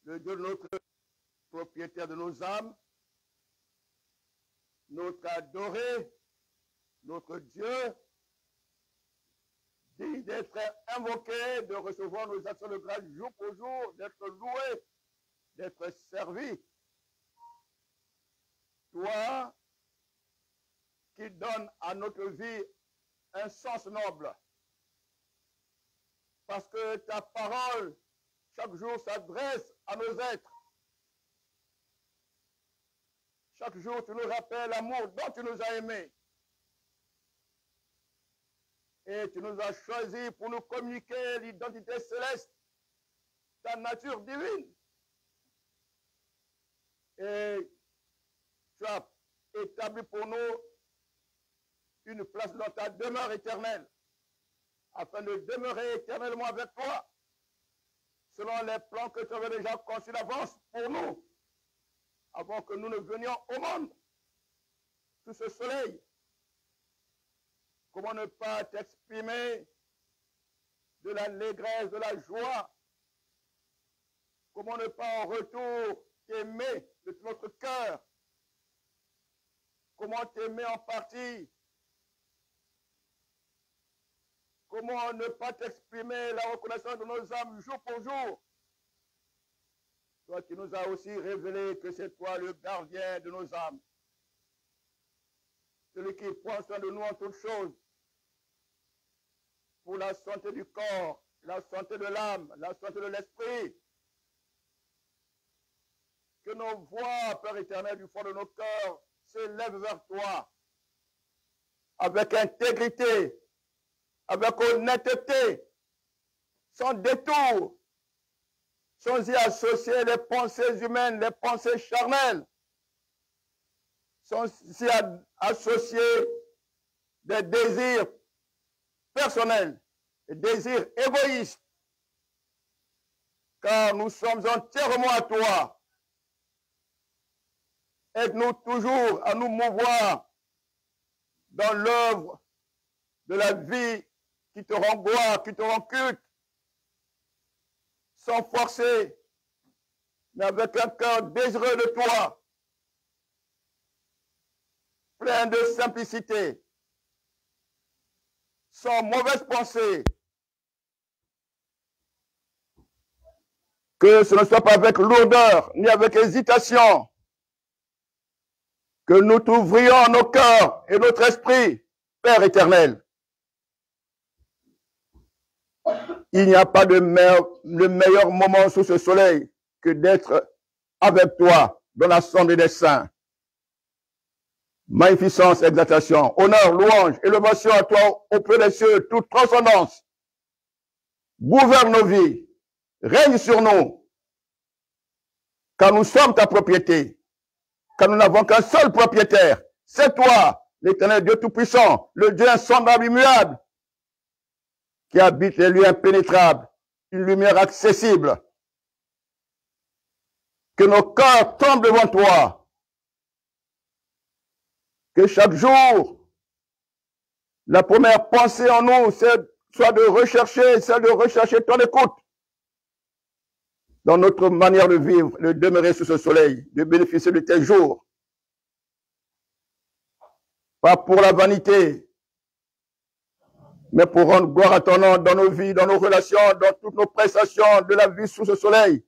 le Dieu de notre propriétaire de nos âmes, notre adoré, notre Dieu, digne d'être invoqué, de recevoir nos actions de grâce jour pour jour, d'être loué, d'être servi. Toi qui donnes à notre vie un sens noble, parce que ta parole, chaque jour, s'adresse à nos êtres. Chaque jour, tu nous rappelles l'amour dont tu nous as aimés. Et tu nous as choisis pour nous communiquer l'identité céleste, ta nature divine. Et tu as établi pour nous une place dans ta demeure éternelle, afin de demeurer éternellement avec toi, selon les plans que tu avais déjà conçus d'avance pour nous, avant que nous ne venions au monde, sous ce soleil. Comment ne pas t'exprimer de l'allégresse, de la joie? Comment ne pas en retour t'aimer de tout notre cœur? Comment t'aimer en partie? Comment ne pas t'exprimer la reconnaissance de nos âmes jour pour jour? Toi qui nous as aussi révélé que c'est toi le gardien de nos âmes, celui qui prend soin de nous en toutes choses, pour la santé du corps, la santé de l'âme, la santé de l'esprit. Que nos voix, Père éternel, du fond de nos cœurs, s'élèvent vers toi, avec intégrité, avec honnêteté, sans détour, sans y associer les pensées humaines, les pensées charnelles, sans y associer des désirs personnels, des désirs égoïstes, car nous sommes entièrement à toi. Aide-nous toujours à nous mouvoir dans l'œuvre de la vie qui te rend gloire, qui te rend culte, sans forcer, mais avec un cœur désireux de toi, plein de simplicité, sans mauvaise pensée. Que ce ne soit pas avec lourdeur, ni avec hésitation, que nous t'ouvrions nos cœurs et notre esprit, Père éternel. Il n'y a pas de meilleur moment sous ce soleil que d'être avec toi dans l'assemblée des saints. Magnificence, exaltation, honneur, louange, élévation à toi auprès des cieux, toute transcendance. Gouverne nos vies, règne sur nous, car nous sommes ta propriété, car nous n'avons qu'un seul propriétaire, c'est toi, l'Éternel Dieu Tout-Puissant, le Dieu insondable, immuable, qui habite les lieux impénétrables, une lumière accessible. Que nos cœurs tombent devant toi. Que chaque jour, la première pensée en nous soit de rechercher, celle de rechercher ton écoute dans notre manière de vivre, de demeurer sous ce soleil, de bénéficier de tes jours. Pas pour la vanité, mais pour rendre gloire à ton nom dans nos vies, dans nos relations, dans toutes nos prestations de la vie sous ce soleil.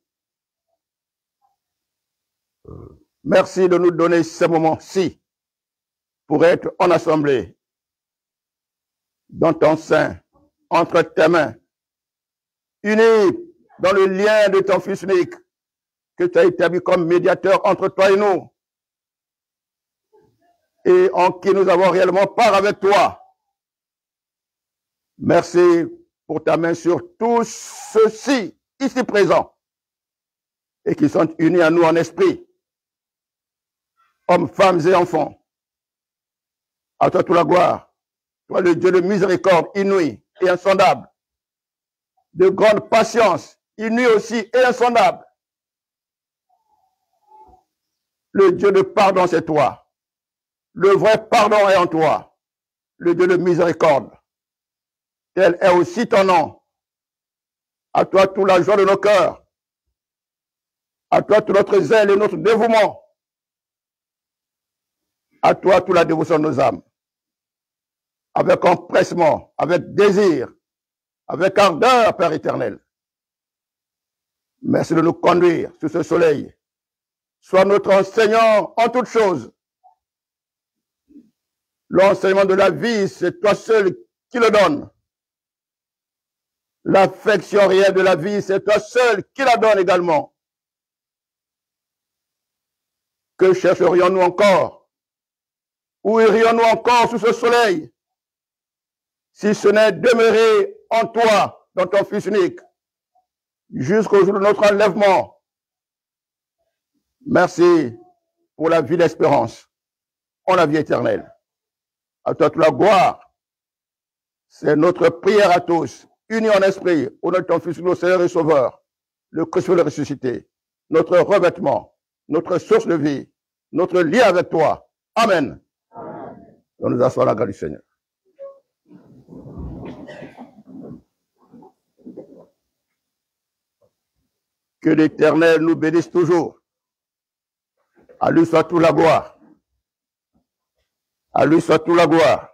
Merci de nous donner ces moments-ci pour être en assemblée, dans ton sein, entre tes mains, unis dans le lien de ton Fils unique que tu as établi comme médiateur entre toi et nous, et en qui nous avons réellement part avec toi. Merci pour ta main sur tous ceux-ci, ici présents, et qui sont unis à nous en esprit, hommes, femmes et enfants. À toi toute la gloire, toi le Dieu de miséricorde inouïe et insondable, de grande patience, inouïe aussi et insondable. Le Dieu de pardon, c'est toi. Le vrai pardon est en toi, le Dieu de miséricorde. Tel est aussi ton nom. À toi toute la joie de nos cœurs. À toi tout notre zèle et notre dévouement. À toi toute la dévotion de nos âmes. Avec empressement, avec désir, avec ardeur, Père éternel. Merci de nous conduire sous ce soleil. Sois notre enseignant en toutes choses. L'enseignement de la vie, c'est toi seul qui le donne. L'affection réelle de la vie, c'est toi seul qui la donne également. Que chercherions-nous encore? Où irions-nous encore sous ce soleil? Si ce n'est demeurer en toi, dans ton Fils unique, jusqu'au jour de notre enlèvement. Merci pour la vie d'espérance, en la vie éternelle. À toi toute la gloire. C'est notre prière à tous, unis en esprit, au nom de ton Fils, notre Seigneur et Sauveur, le Christ le ressuscité, notre revêtement, notre source de vie, notre lien avec toi. Amen. On nous assoit la grâce du Seigneur. Que l'Éternel nous bénisse toujours. À lui soit toute la gloire. À lui soit toute la gloire.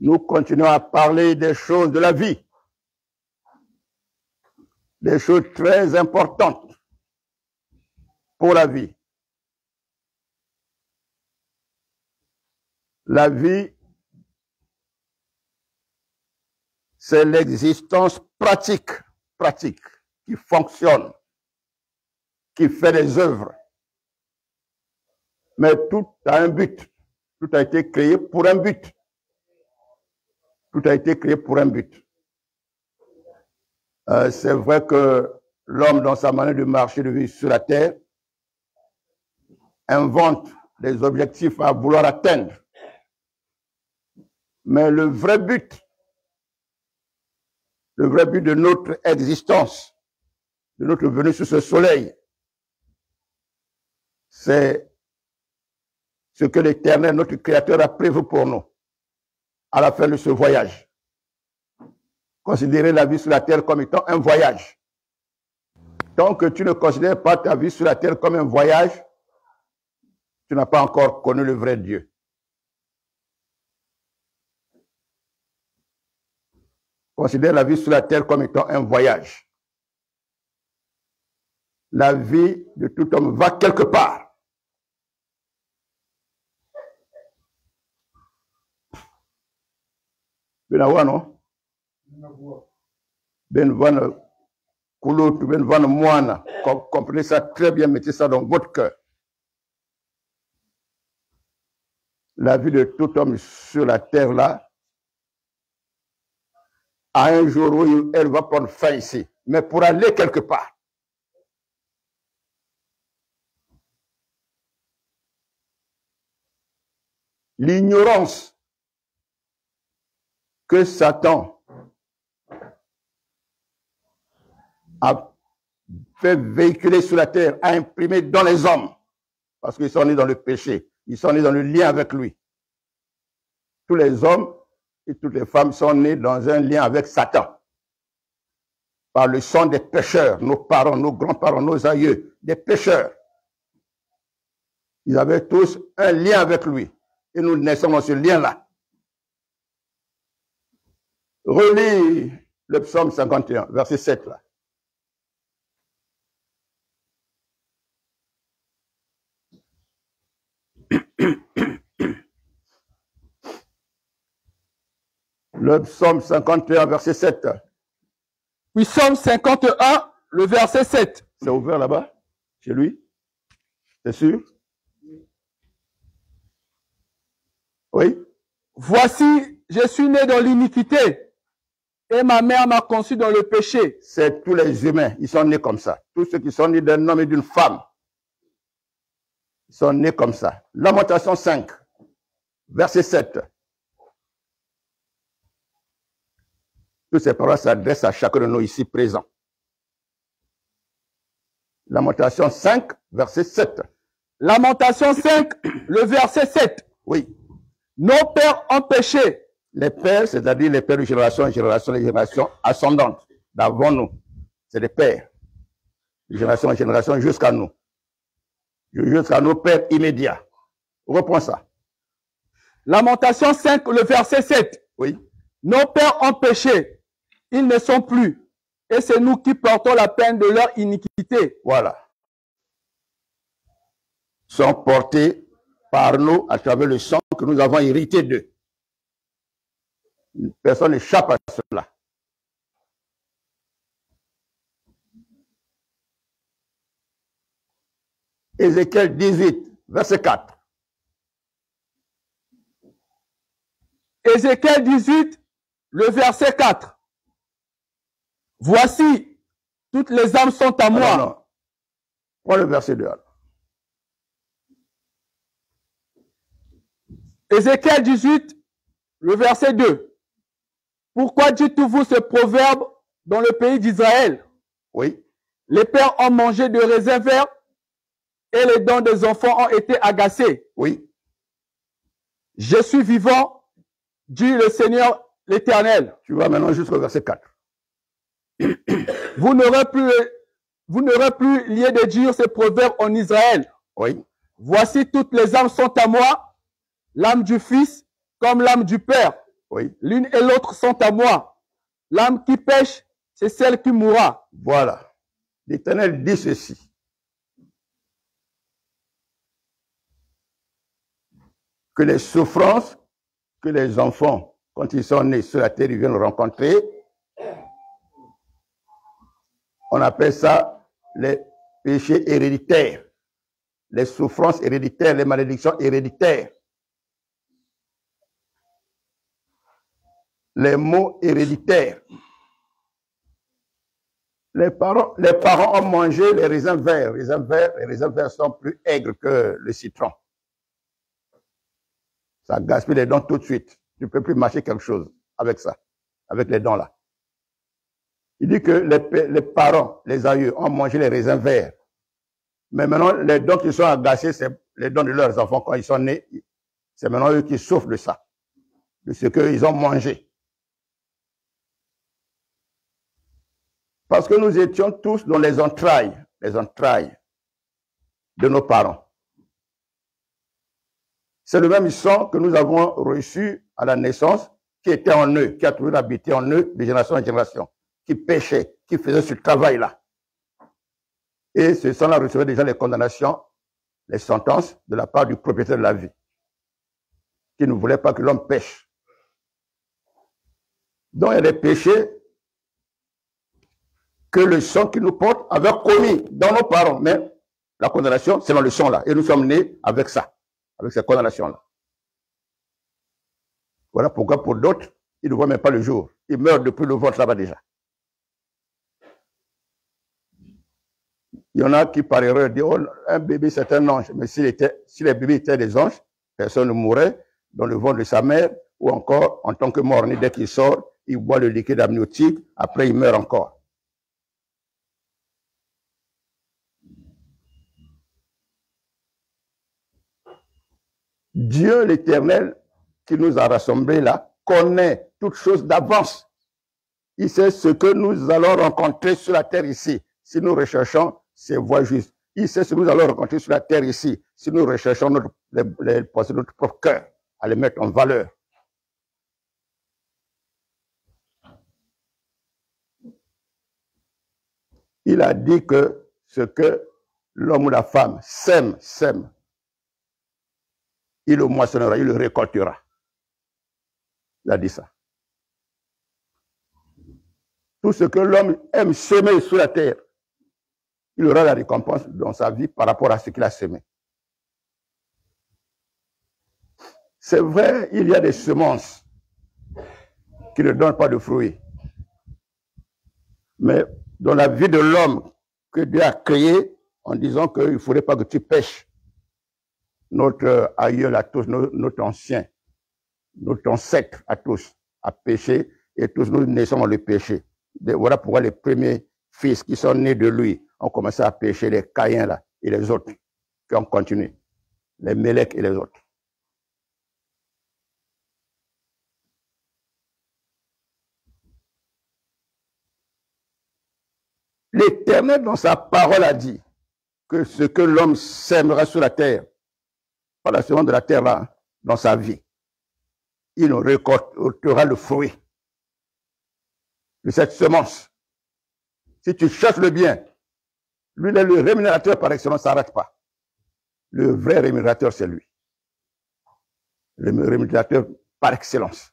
Nous continuons à parler des choses de la vie. Des choses très importantes pour la vie. La vie, c'est l'existence pratique, qui fonctionne, qui fait des œuvres. Mais tout a un but. Tout a été créé pour un but. Tout a été créé pour un but. C'est vrai que l'homme, dans sa manière de marcher, de vivre sur la terre, invente des objectifs à vouloir atteindre. Mais le vrai but de notre existence, de notre venue sur ce soleil, c'est ce que l'Éternel, notre Créateur, a prévu pour nous à la fin de ce voyage. Considérez la vie sur la terre comme étant un voyage. Tant que tu ne considères pas ta vie sur la terre comme un voyage, tu n'as pas encore connu le vrai Dieu. Considère la vie sur la terre comme étant un voyage. La vie de tout homme va quelque part. Benawa, non? Benvana Kouloutou, Benvana Moana. Comprenez ça très bien, mettez ça dans votre cœur. La vie de tout homme sur la terre là, à un jour où elle va prendre fin ici, mais pour aller quelque part. L'ignorance que Satan a fait véhiculer sur la terre, a imprimé dans les hommes, parce qu'ils sont nés dans le péché, ils sont nés dans le lien avec lui. Tous les hommes et toutes les femmes sont nés dans un lien avec Satan, par le sang des pécheurs, nos parents, nos grands-parents, nos aïeux, des pécheurs. Ils avaient tous un lien avec lui, et nous naissons dans ce lien-là. Relis le psaume 51, verset 7 là. Le psaume 51, verset 7. Oui, psaume 51, le verset 7. C'est ouvert là-bas, chez lui? C'est sûr? Oui? Voici, je suis né dans l'iniquité et ma mère m'a conçu dans le péché. C'est tous les humains, ils sont nés comme ça. Tous ceux qui sont nés d'un homme et d'une femme, ils sont nés comme ça. Lamentation 5, verset 7. Toutes ces paroles s'adressent à chacun de nous ici présents. Lamentation 5, verset 7. Lamentation 5, le verset 7. Oui. Nos pères ont péché. Les pères, c'est-à-dire les pères de génération en génération, les générations ascendantes d'avant nous, c'est les pères. de génération en génération jusqu'à nous. Jusqu'à nos pères immédiats. Reprends ça. Lamentation 5, le verset 7. Oui. Nos pères ont péché, ils ne sont plus, et c'est nous qui portons la peine de leur iniquité. Voilà. Sont portés par nous à travers le sang que nous avons hérité d'eux. Personne n'échappe à cela. Ézéchiel 18, verset 4. Ézéchiel 18, le verset 4. Voici, toutes les âmes sont à moi. Non. Prends le verset 2. Ézéchiel 18, le verset 2. Pourquoi dites-vous ce proverbe dans le pays d'Israël? Oui. Les pères ont mangé de raisins verts et les dents des enfants ont été agacées. Oui. Je suis vivant, dit le Seigneur l'Éternel. Tu vas maintenant jusqu'au verset 4. Vous n'aurez plus lieu de dire ce proverbe en Israël. Oui. Voici, toutes les âmes sont à moi, l'âme du Fils comme l'âme du Père. Oui. L'une et l'autre sont à moi. L'âme qui pêche, c'est celle qui mourra. Voilà. L'Éternel dit ceci. Que les souffrances que les enfants, quand ils sont nés sur la terre, ils viennent rencontrer, on appelle ça les péchés héréditaires, les souffrances héréditaires, les malédictions héréditaires, les maux héréditaires. Les parents ont mangé les raisins verts. Les raisins verts sont plus aigres que le citron. Ça gaspille les dents tout de suite. Tu ne peux plus mâcher quelque chose avec ça, avec les dents là. Il dit que les parents, les aïeux, ont mangé les raisins verts. Mais maintenant, les dents qui sont agacées, c'est les dents de leurs enfants quand ils sont nés. C'est maintenant eux qui souffrent de ça, de ce qu'ils ont mangé. Parce que nous étions tous dans les entrailles de nos parents. C'est le même sang que nous avons reçu à la naissance, qui était en eux, qui a toujours habité en eux de génération en génération, qui péchait, qui faisait ce travail-là. Et ce sang-là recevait déjà les condamnations, les sentences de la part du propriétaire de la vie, qui ne voulait pas que l'homme pêche. Donc il y a des péchés que le sang qui nous porte avait commis dans nos parents. Mais la condamnation, c'est dans le sang là. Et nous sommes nés avec ça, avec cette condamnation-là. Voilà pourquoi pour d'autres, ils ne voient même pas le jour. Ils meurent depuis le ventre là-bas déjà. Il y en a qui par erreur disent, oh, un bébé c'est un ange. Mais si les bébés étaient des anges, personne ne mourrait dans le ventre de sa mère ou encore en tant que mort-né. Dès qu'il sort, il boit le liquide amniotique, après il meurt encore. Dieu l'Éternel qui nous a rassemblés là connaît toutes choses d'avance. Il sait ce que nous allons rencontrer sur la terre ici si nous recherchons ces voies justes. Il sait ce que nous allons rencontrer sur la terre ici si nous recherchons les pensées de notre propre cœur à les mettre en valeur. Il a dit que ce que l'homme ou la femme sème, il le moissonnera, il le récoltera. Il a dit ça. Tout ce que l'homme aime semer sur la terre, il aura la récompense dans sa vie par rapport à ce qu'il a semé. C'est vrai, il y a des semences qui ne donnent pas de fruits. Mais dans la vie de l'homme que Dieu a créé, en disant qu'il ne faudrait pas que tu pêches, notre aïeul à tous, notre ancien, notre ancêtre à tous, a péché, et tous nous naissons dans le péché. Voilà pourquoi les premiers fils qui sont nés de lui ont commencé à pécher, les Caïns là, et les autres, qui ont continué, les Mélèques et les autres. L'Éternel, dans sa parole, a dit que ce que l'homme sèmera sur la terre, par la semence de la terre là, dans sa vie, il récoltera le fruit de cette semence. Si tu cherches le bien, lui, il est le rémunérateur par excellence, ça n'arrête pas. Le vrai rémunérateur, c'est lui. Le rémunérateur par excellence.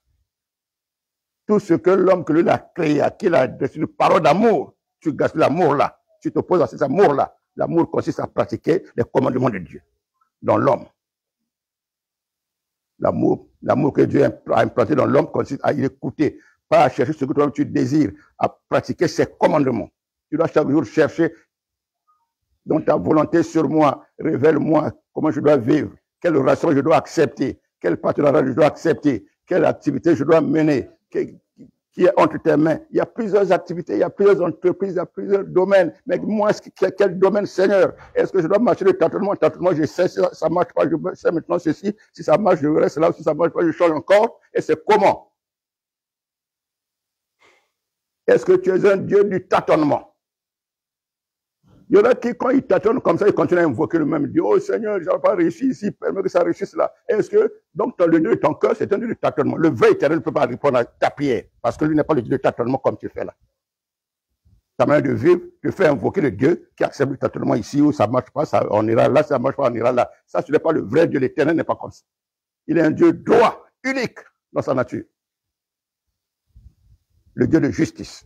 Tout ce que l'homme que lui a créé, à qui il a reçu une parole d'amour, tu gaspilles l'amour là, tu t'opposes à cet amour là. L'amour consiste à pratiquer les commandements de Dieu dans l'homme. L'amour que Dieu a implanté dans l'homme consiste à y écouter, pas à chercher ce que toi tu désires, à pratiquer ses commandements. Tu dois chaque jour chercher dans ta volonté sur moi, révèle-moi comment je dois vivre, quelle relation je dois accepter, quel partenariat je dois accepter, quelle activité je dois mener, qui est entre tes mains. Il y a plusieurs activités, il y a plusieurs entreprises, il y a plusieurs domaines. Mais moi, quel domaine, Seigneur? Est-ce que je dois marcher de tâtonnement? Tâtonnement, je sais, si ça marche pas, je sais maintenant ceci. Si ça marche, je reste là. Si ça marche pas, je change encore. Et c'est comment? Est-ce que tu es un Dieu du tâtonnement? Il y en a qui, quand ils tâtonnent comme ça, ils continuent à invoquer le même Dieu. Oh Seigneur, je n'ai pas réussi ici, permets que ça réussisse là. Est-ce que, donc, le Dieu de ton cœur, c'est un Dieu de tâtonnement. Le vrai Éternel ne peut pas répondre à ta prière, parce que lui n'est pas le Dieu de tâtonnement comme tu fais là. Ta manière de vivre te fait invoquer le Dieu qui accepte le tâtonnement ici, où ça ne marche pas, ça, on ira là, ça ne marche pas, on ira là. Ça, ce n'est pas le vrai Dieu, l'Éternel n'est pas comme ça. Il est un Dieu droit, unique dans sa nature. Le Dieu de justice.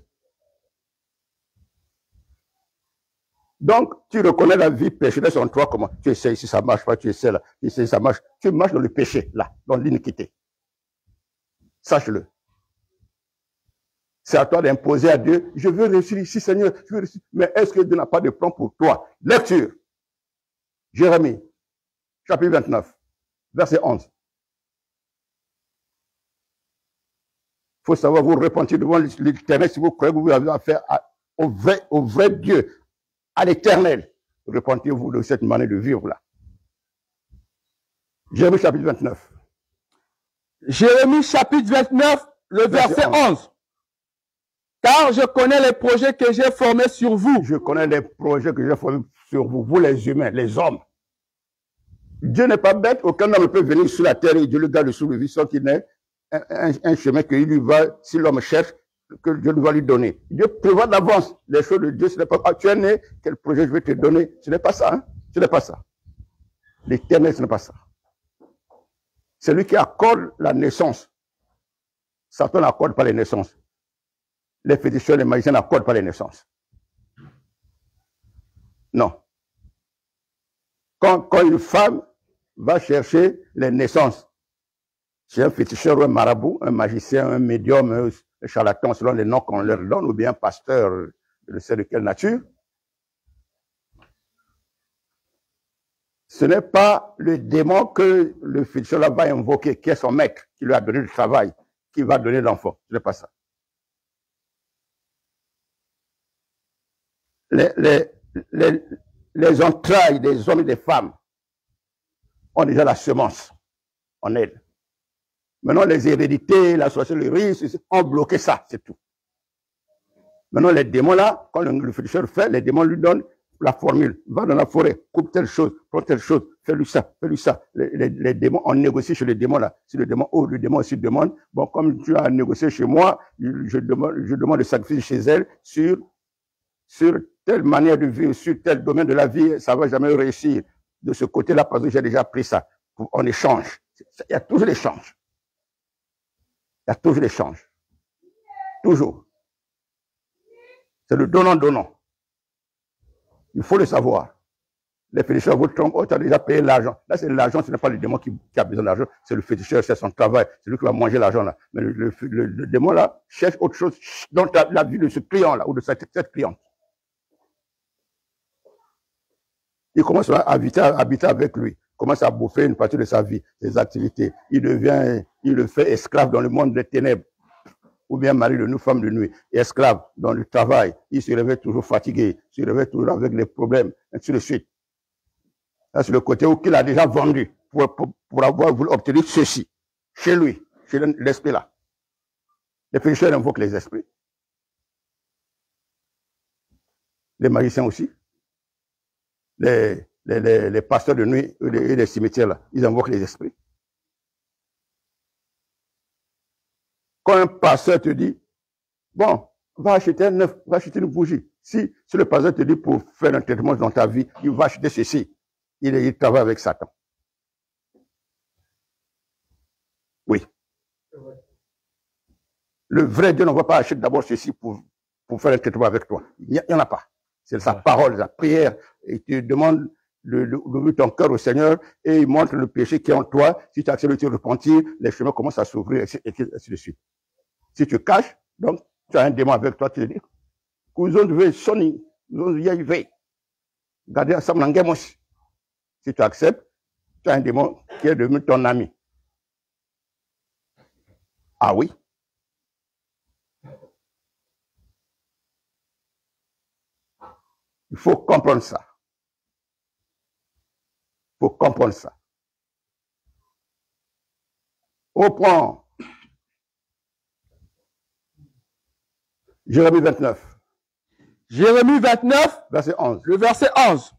Donc, tu reconnais la vie pécheresse en toi, comment? Tu essaies ici, ça marche pas, tu essaies là, tu essaies, ça marche. Tu marches dans le péché, là, dans l'iniquité. Sache-le. C'est à toi d'imposer à Dieu, je veux réussir ici, Seigneur, je veux réussir. Mais est-ce que Dieu n'a pas de plan pour toi? Lecture. Jérémie, chapitre 29, verset 11. Il faut savoir vous repentir devant l'Éternel si vous croyez que vous avez affaire au vrai Dieu, à l'Éternel. Repentez-vous de cette manière de vivre là. Jérémie chapitre 29. Jérémie chapitre 29, le verset 11. Car je connais les projets que j'ai formés sur vous. Je connais les projets que j'ai formés sur vous, vous les humains, les hommes. Dieu n'est pas bête, aucun homme ne peut venir sur la terre et Dieu le garde sous le vie sans qu'il n'ait un chemin que lui va, si l'homme cherche, que Dieu va lui donner. Dieu prévoit d'avance les choses de Dieu. Ce n'est pas, tu es né, quel projet je vais te donner. Ce n'est pas ça, hein? Ce n'est pas ça. L'Éternel, ce n'est pas ça. C'est lui qui accorde la naissance. Satan n'accorde pas les naissances. Les féticheurs, les magiciens n'accordent pas les naissances. Non. Quand une femme va chercher les naissances, c'est un féticheur ou un marabout, un magicien, un médium, un charlatan, selon les noms qu'on leur donne, ou bien un pasteur, je ne sais de quelle nature. Ce n'est pas le démon que le féticheur là va invoquer, qui est son maître, qui lui a donné du travail, qui va donner l'enfant. Ce n'est pas ça. Les entrailles des hommes et des femmes ont déjà la semence en elles. Maintenant, les hérédités, la sorcellerie, ont bloqué ça, c'est tout. Maintenant, les démons là, quand le féticheur fait, les démons lui donnent la formule. Va dans la forêt, coupe telle chose, prends telle chose, fais-lui ça, fais-lui ça. Les démons, on négocie chez les démons là. Si le démon, le démon aussi demande, bon, comme tu as négocié chez moi, je demande le sacrifice chez elle sur telle manière de vivre, sur tel domaine de la vie, ça ne va jamais réussir. De ce côté-là, parce que j'ai déjà pris ça. On échange. Il y a toujours l'échange. Il y a toujours l'échange. Toujours. C'est le donnant-donnant. Il faut le savoir. Les féticheurs vous trompent. Oh, tu as déjà payé l'argent. Là, c'est l'argent, ce n'est pas le démon qui a besoin d'argent. C'est le féticheur, c'est son travail. C'est lui qui va manger l'argent là. Mais le démon là cherche autre chose dans la vie de ce client là, ou de cette cliente. Il commence à habiter avec lui, commence à bouffer une partie de sa vie, ses activités. Il le fait esclave dans le monde des ténèbres, ou bien mari de nous, femme de nuit, et esclave dans le travail. Il se réveille toujours fatigué, il se réveille toujours avec des problèmes, ainsi de suite. Là, c'est le côté où il a déjà vendu pour avoir voulu obtenir ceci, chez lui, chez l'esprit là. Les pécheurs invoquent les esprits. Les magiciens aussi. Les pasteurs de nuit et les cimetières, là, ils invoquent les esprits. Quand un pasteur te dit, bon, va acheter un œuf, va acheter une bougie. Si le pasteur te dit pour faire un traitement dans ta vie, il va acheter ceci. Il travaille avec Satan. Oui. Le vrai Dieu ne va pas acheter d'abord ceci pour faire un traitement avec toi. Il n'y en a pas. C'est sa parole, sa prière. Et tu demandes d'ouvrir ton cœur au Seigneur et il montre le péché qui est en toi. Si tu acceptes de te repentir, les chemins commencent à s'ouvrir, et ainsi de suite. Si tu caches, donc, tu as un démon avec toi, tu te dis, Couzon devait sonner, nous y arriver. Gardez ensemble en guerre. Si tu acceptes, tu as un démon qui est devenu ton ami. Ah oui. Il faut comprendre ça. Il faut comprendre ça. On prend Jérémie 29. Jérémie 29, verset 11. Le verset 11.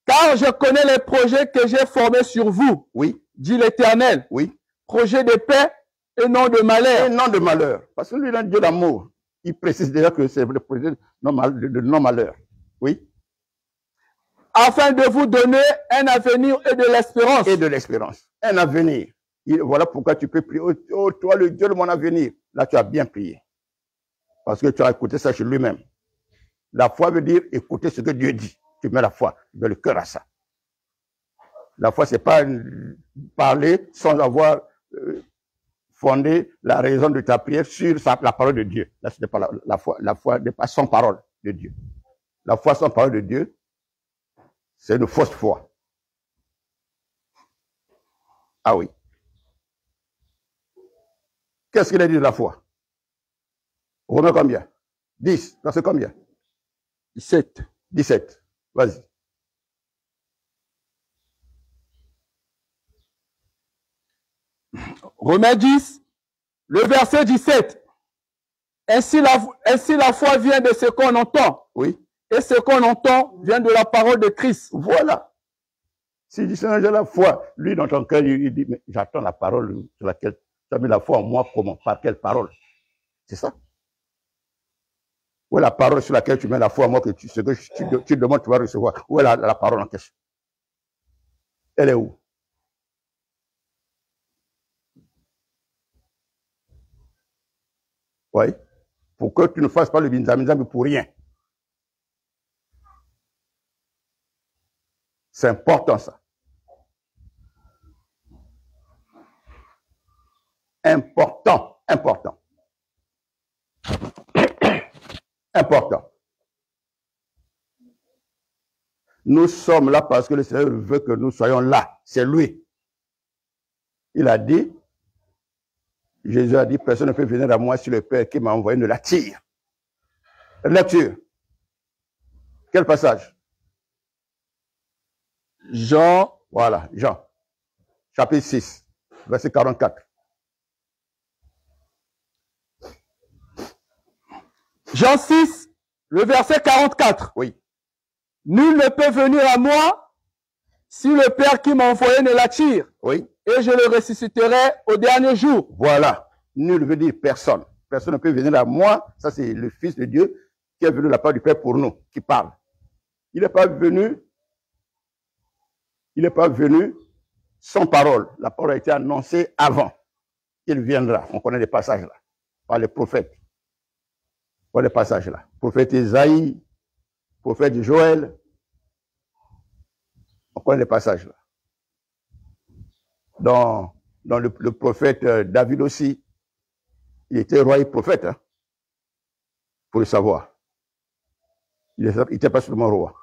Car je connais les projets que j'ai formés sur vous, oui, dit l'Éternel. Oui. Projet de paix et non de malheur. Et non de malheur. Parce que lui, il est un Dieu d'amour. Il précise déjà que c'est le projet de non-malheur. Oui. Afin de vous donner un avenir et de l'espérance. Et de l'espérance. Un avenir. Voilà pourquoi tu peux prier. Oh, toi, le Dieu de mon avenir. Là, tu as bien prié. Parce que tu as écouté ça chez lui-même. La foi veut dire écouter ce que Dieu dit. Tu mets la foi, tu mets le cœur à ça. La foi, c'est pas parler sans avoir fondé la raison de ta prière sur la parole de Dieu. Là, ce n'est pas la foi. La foi n'est pas sans parole de Dieu. La foi sans parole de Dieu, c'est une fausse foi. Ah oui. Qu'est-ce qu'il a dit de la foi? Romains combien? 10. Non, c'est combien? 17. 17. Vas-y. Romains 10, le verset 17. Ainsi la foi vient de ce qu'on entend. Oui. Et ce qu'on entend vient de la parole de Christ. Voilà. Si tu as la foi, lui dans ton cœur, il dit, mais j'attends la parole sur laquelle tu as mis la foi en moi, comment? Par quelle parole? C'est ça. Où est la parole sur laquelle tu mets la foi en moi, que ce que tu demandes, tu vas recevoir? Où est la parole en question? Elle est où? Oui. Pour que tu ne fasses pas le binzamizam pour rien. C'est important ça. Important, important. Important. Nous sommes là parce que le Seigneur veut que nous soyons là. C'est lui. Il a dit, Jésus a dit, personne ne peut venir à moi si le Père qui m'a envoyé ne l'attire. Lecture. Quel passage? Jean. Voilà, Jean. Chapitre 6, verset 44. Jean 6, le verset 44. Oui. Nul ne peut venir à moi si le Père qui m'a envoyé ne l'attire. Oui. Et je le ressusciterai au dernier jour. Voilà. Nul veut dire personne. Personne ne peut venir à moi. Ça, c'est le Fils de Dieu qui est venu de la part du Père pour nous, qui parle. Il n'est pas venu sans parole. La parole a été annoncée avant. Il viendra. On connaît les passages là, par les prophètes. Par les passages là. Prophète Isaïe, prophète Joël. On connaît les passages là. Dans le prophète David aussi, il était roi et prophète, hein, pour le savoir. Il n'était pas seulement roi.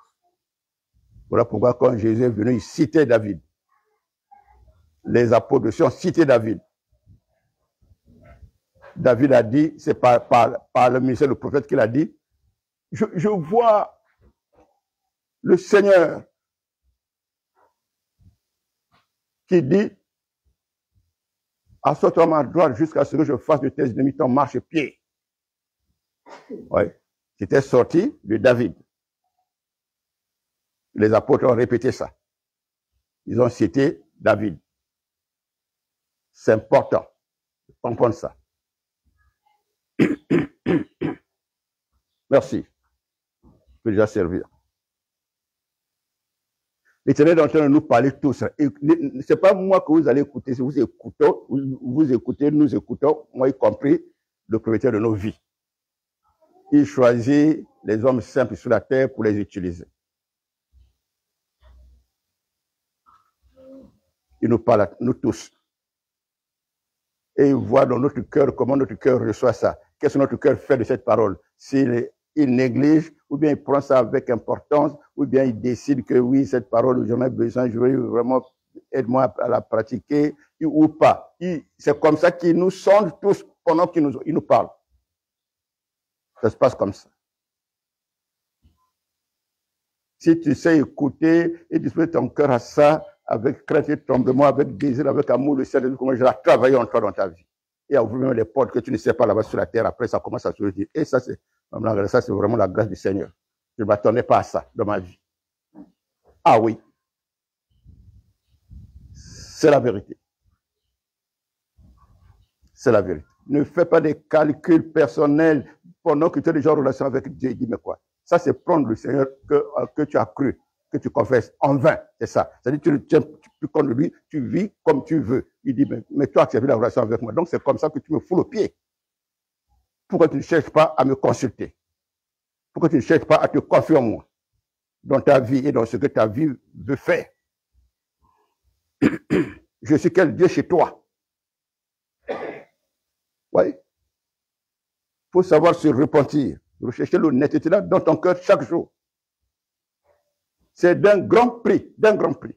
Voilà pourquoi quand Jésus est venu, il citait David. Les apôtres aussi ont cité David. David a dit, c'est par le ministère du prophète qu'il a dit, je vois le Seigneur qui dit, assois-toi à ma droite jusqu'à ce que je fasse de tes ennemis ton marchepied. Oui. C'était sorti de David. Les apôtres ont répété ça. Ils ont cité David. C'est important de comprendre ça. Merci. Je peux déjà servir. L'Éternel est en train de nous parler tous. Ce n'est pas moi que vous allez écouter, c'est vous écoutez, nous écoutons, moi y compris, le propriétaire de nos vies. Il choisit les hommes simples sur la terre pour les utiliser. Il nous parle à nous tous. Et il voit dans notre cœur comment notre cœur reçoit ça. Qu'est-ce que notre cœur fait de cette parole? S'il néglige, ou bien il prend ça avec importance, ou bien il décide que oui, cette parole, j'en ai besoin, je veux vraiment, aide-moi à la pratiquer, ou pas. C'est comme ça qu'il nous sonde tous pendant qu'il nous parle. Ça se passe comme ça. Si tu sais écouter et disposer ton cœur à ça, avec crainte et tremblement, avec désir, avec amour, le Seigneur, comment je l'ai travaillé en toi dans ta vie. Et à ouvrir même les portes que tu ne sais pas là-bas sur la terre, après ça commence à se dire. Et ça, c'est vraiment la grâce du Seigneur. Je ne m'attendais pas à ça dans ma vie. Ah oui. C'est la vérité. C'est la vérité. Ne fais pas des calculs personnels pendant que tu es déjà en relation avec Dieu. Il dit, mais quoi? Ça, c'est prendre le Seigneur que tu as cru, que tu confesses en vain. C'est ça. C'est-à-dire que tu comptes lui, tu vis comme tu veux. Il dit, mais tu as accepté la relation avec moi. Donc, c'est comme ça que tu me fous le pied. Pourquoi tu ne cherches pas à me consulter? Pourquoi tu ne cherches pas à te confier en moi dans ta vie et dans ce que ta vie veut faire? Je suis quel Dieu chez toi? Oui. Il faut savoir se repentir, rechercher l'honnêteté là dans ton cœur chaque jour. C'est d'un grand prix, d'un grand prix.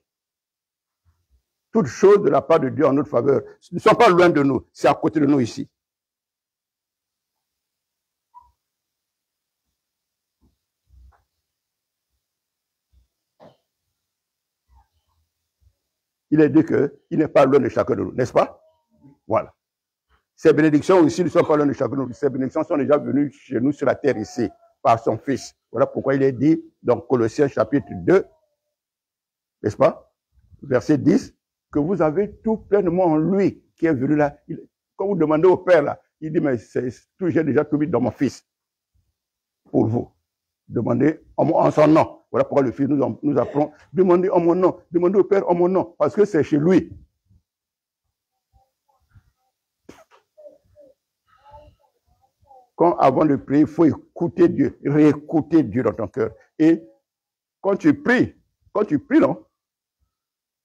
Toutes choses de la part de Dieu en notre faveur ne sont pas loin de nous, c'est à côté de nous ici. Il est dit qu'il n'est pas loin de chacun de nous, n'est-ce pas? Voilà. Ces bénédictions aussi ne sont pas loin de chacun de nous. Ces bénédictions sont déjà venues chez nous sur la terre ici, par son Fils. Voilà pourquoi il est dit dans Colossiens chapitre 2, n'est-ce pas? Verset 10, que vous avez tout pleinement en lui qui est venu là. Quand vous demandez au Père là, il dit, mais j'ai déjà tout mis dans mon Fils. Pour vous. Demandez en son nom. Voilà pourquoi le Fils nous apprend. Demandez en mon nom. Demandez au Père en mon nom. Parce que c'est chez lui. Quand avant de prier, il faut écouter Dieu. Réécouter Dieu dans ton cœur. Et quand tu pries, non,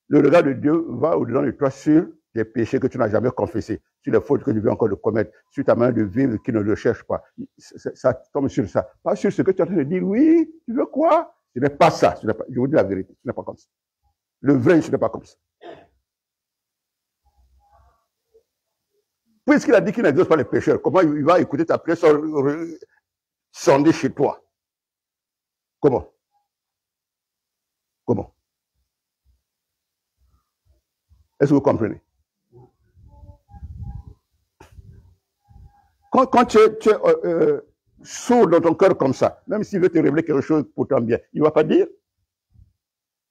le regard de Dieu va au-dedans de toi sur les péchés que tu n'as jamais confessés, sur les fautes que tu veux encore de commettre, sur ta manière de vivre qui ne le cherche pas. Ça tombe sur ça. Pas sur ce que tu es en train de dire, oui, tu veux quoi? Ce n'est pas ça. Je vous dis la vérité, ce n'est pas comme ça. Le vrai, ce n'est pas comme ça. Puisqu'il a dit qu'il n'exauce pas les pécheurs, comment il va écouter ta prière sans sonder chez toi? Comment? Comment? Est-ce que vous comprenez? Quand tu es sourd dans ton cœur comme ça, même s'il veut te révéler quelque chose pour ton bien, il ne va pas dire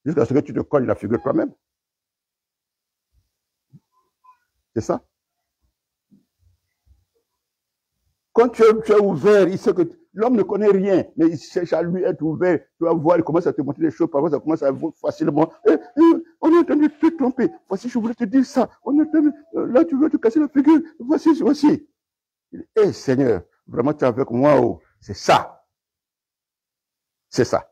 jusqu'à ce que tu te cognes la figure toi-même. C'est ça. Quand tu es ouvert, il sait que l'homme ne connaît rien, mais il cherche à lui être ouvert. Tu vas voir, il commence à te montrer des choses, parfois ça commence à vous facilement. On est en train de te tromper. Voici, je voulais te dire ça. On est en train de, là, tu veux te casser la figure. Voici. Eh Seigneur, vraiment tu es avec moi. Oh. C'est ça. C'est ça.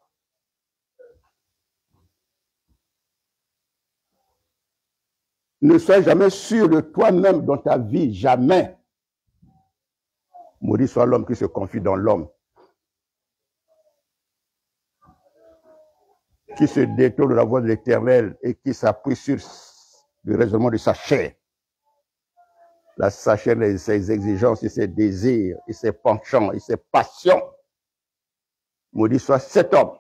Ne sois jamais sûr de toi-même dans ta vie, jamais. Maudit soit l'homme qui se confie dans l'homme, qui se détourne de la voie de l'Éternel et qui s'appuie sur le raisonnement de sa chair. Sa chair et ses exigences et ses désirs et ses penchants et ses passions. Maudit soit cet homme.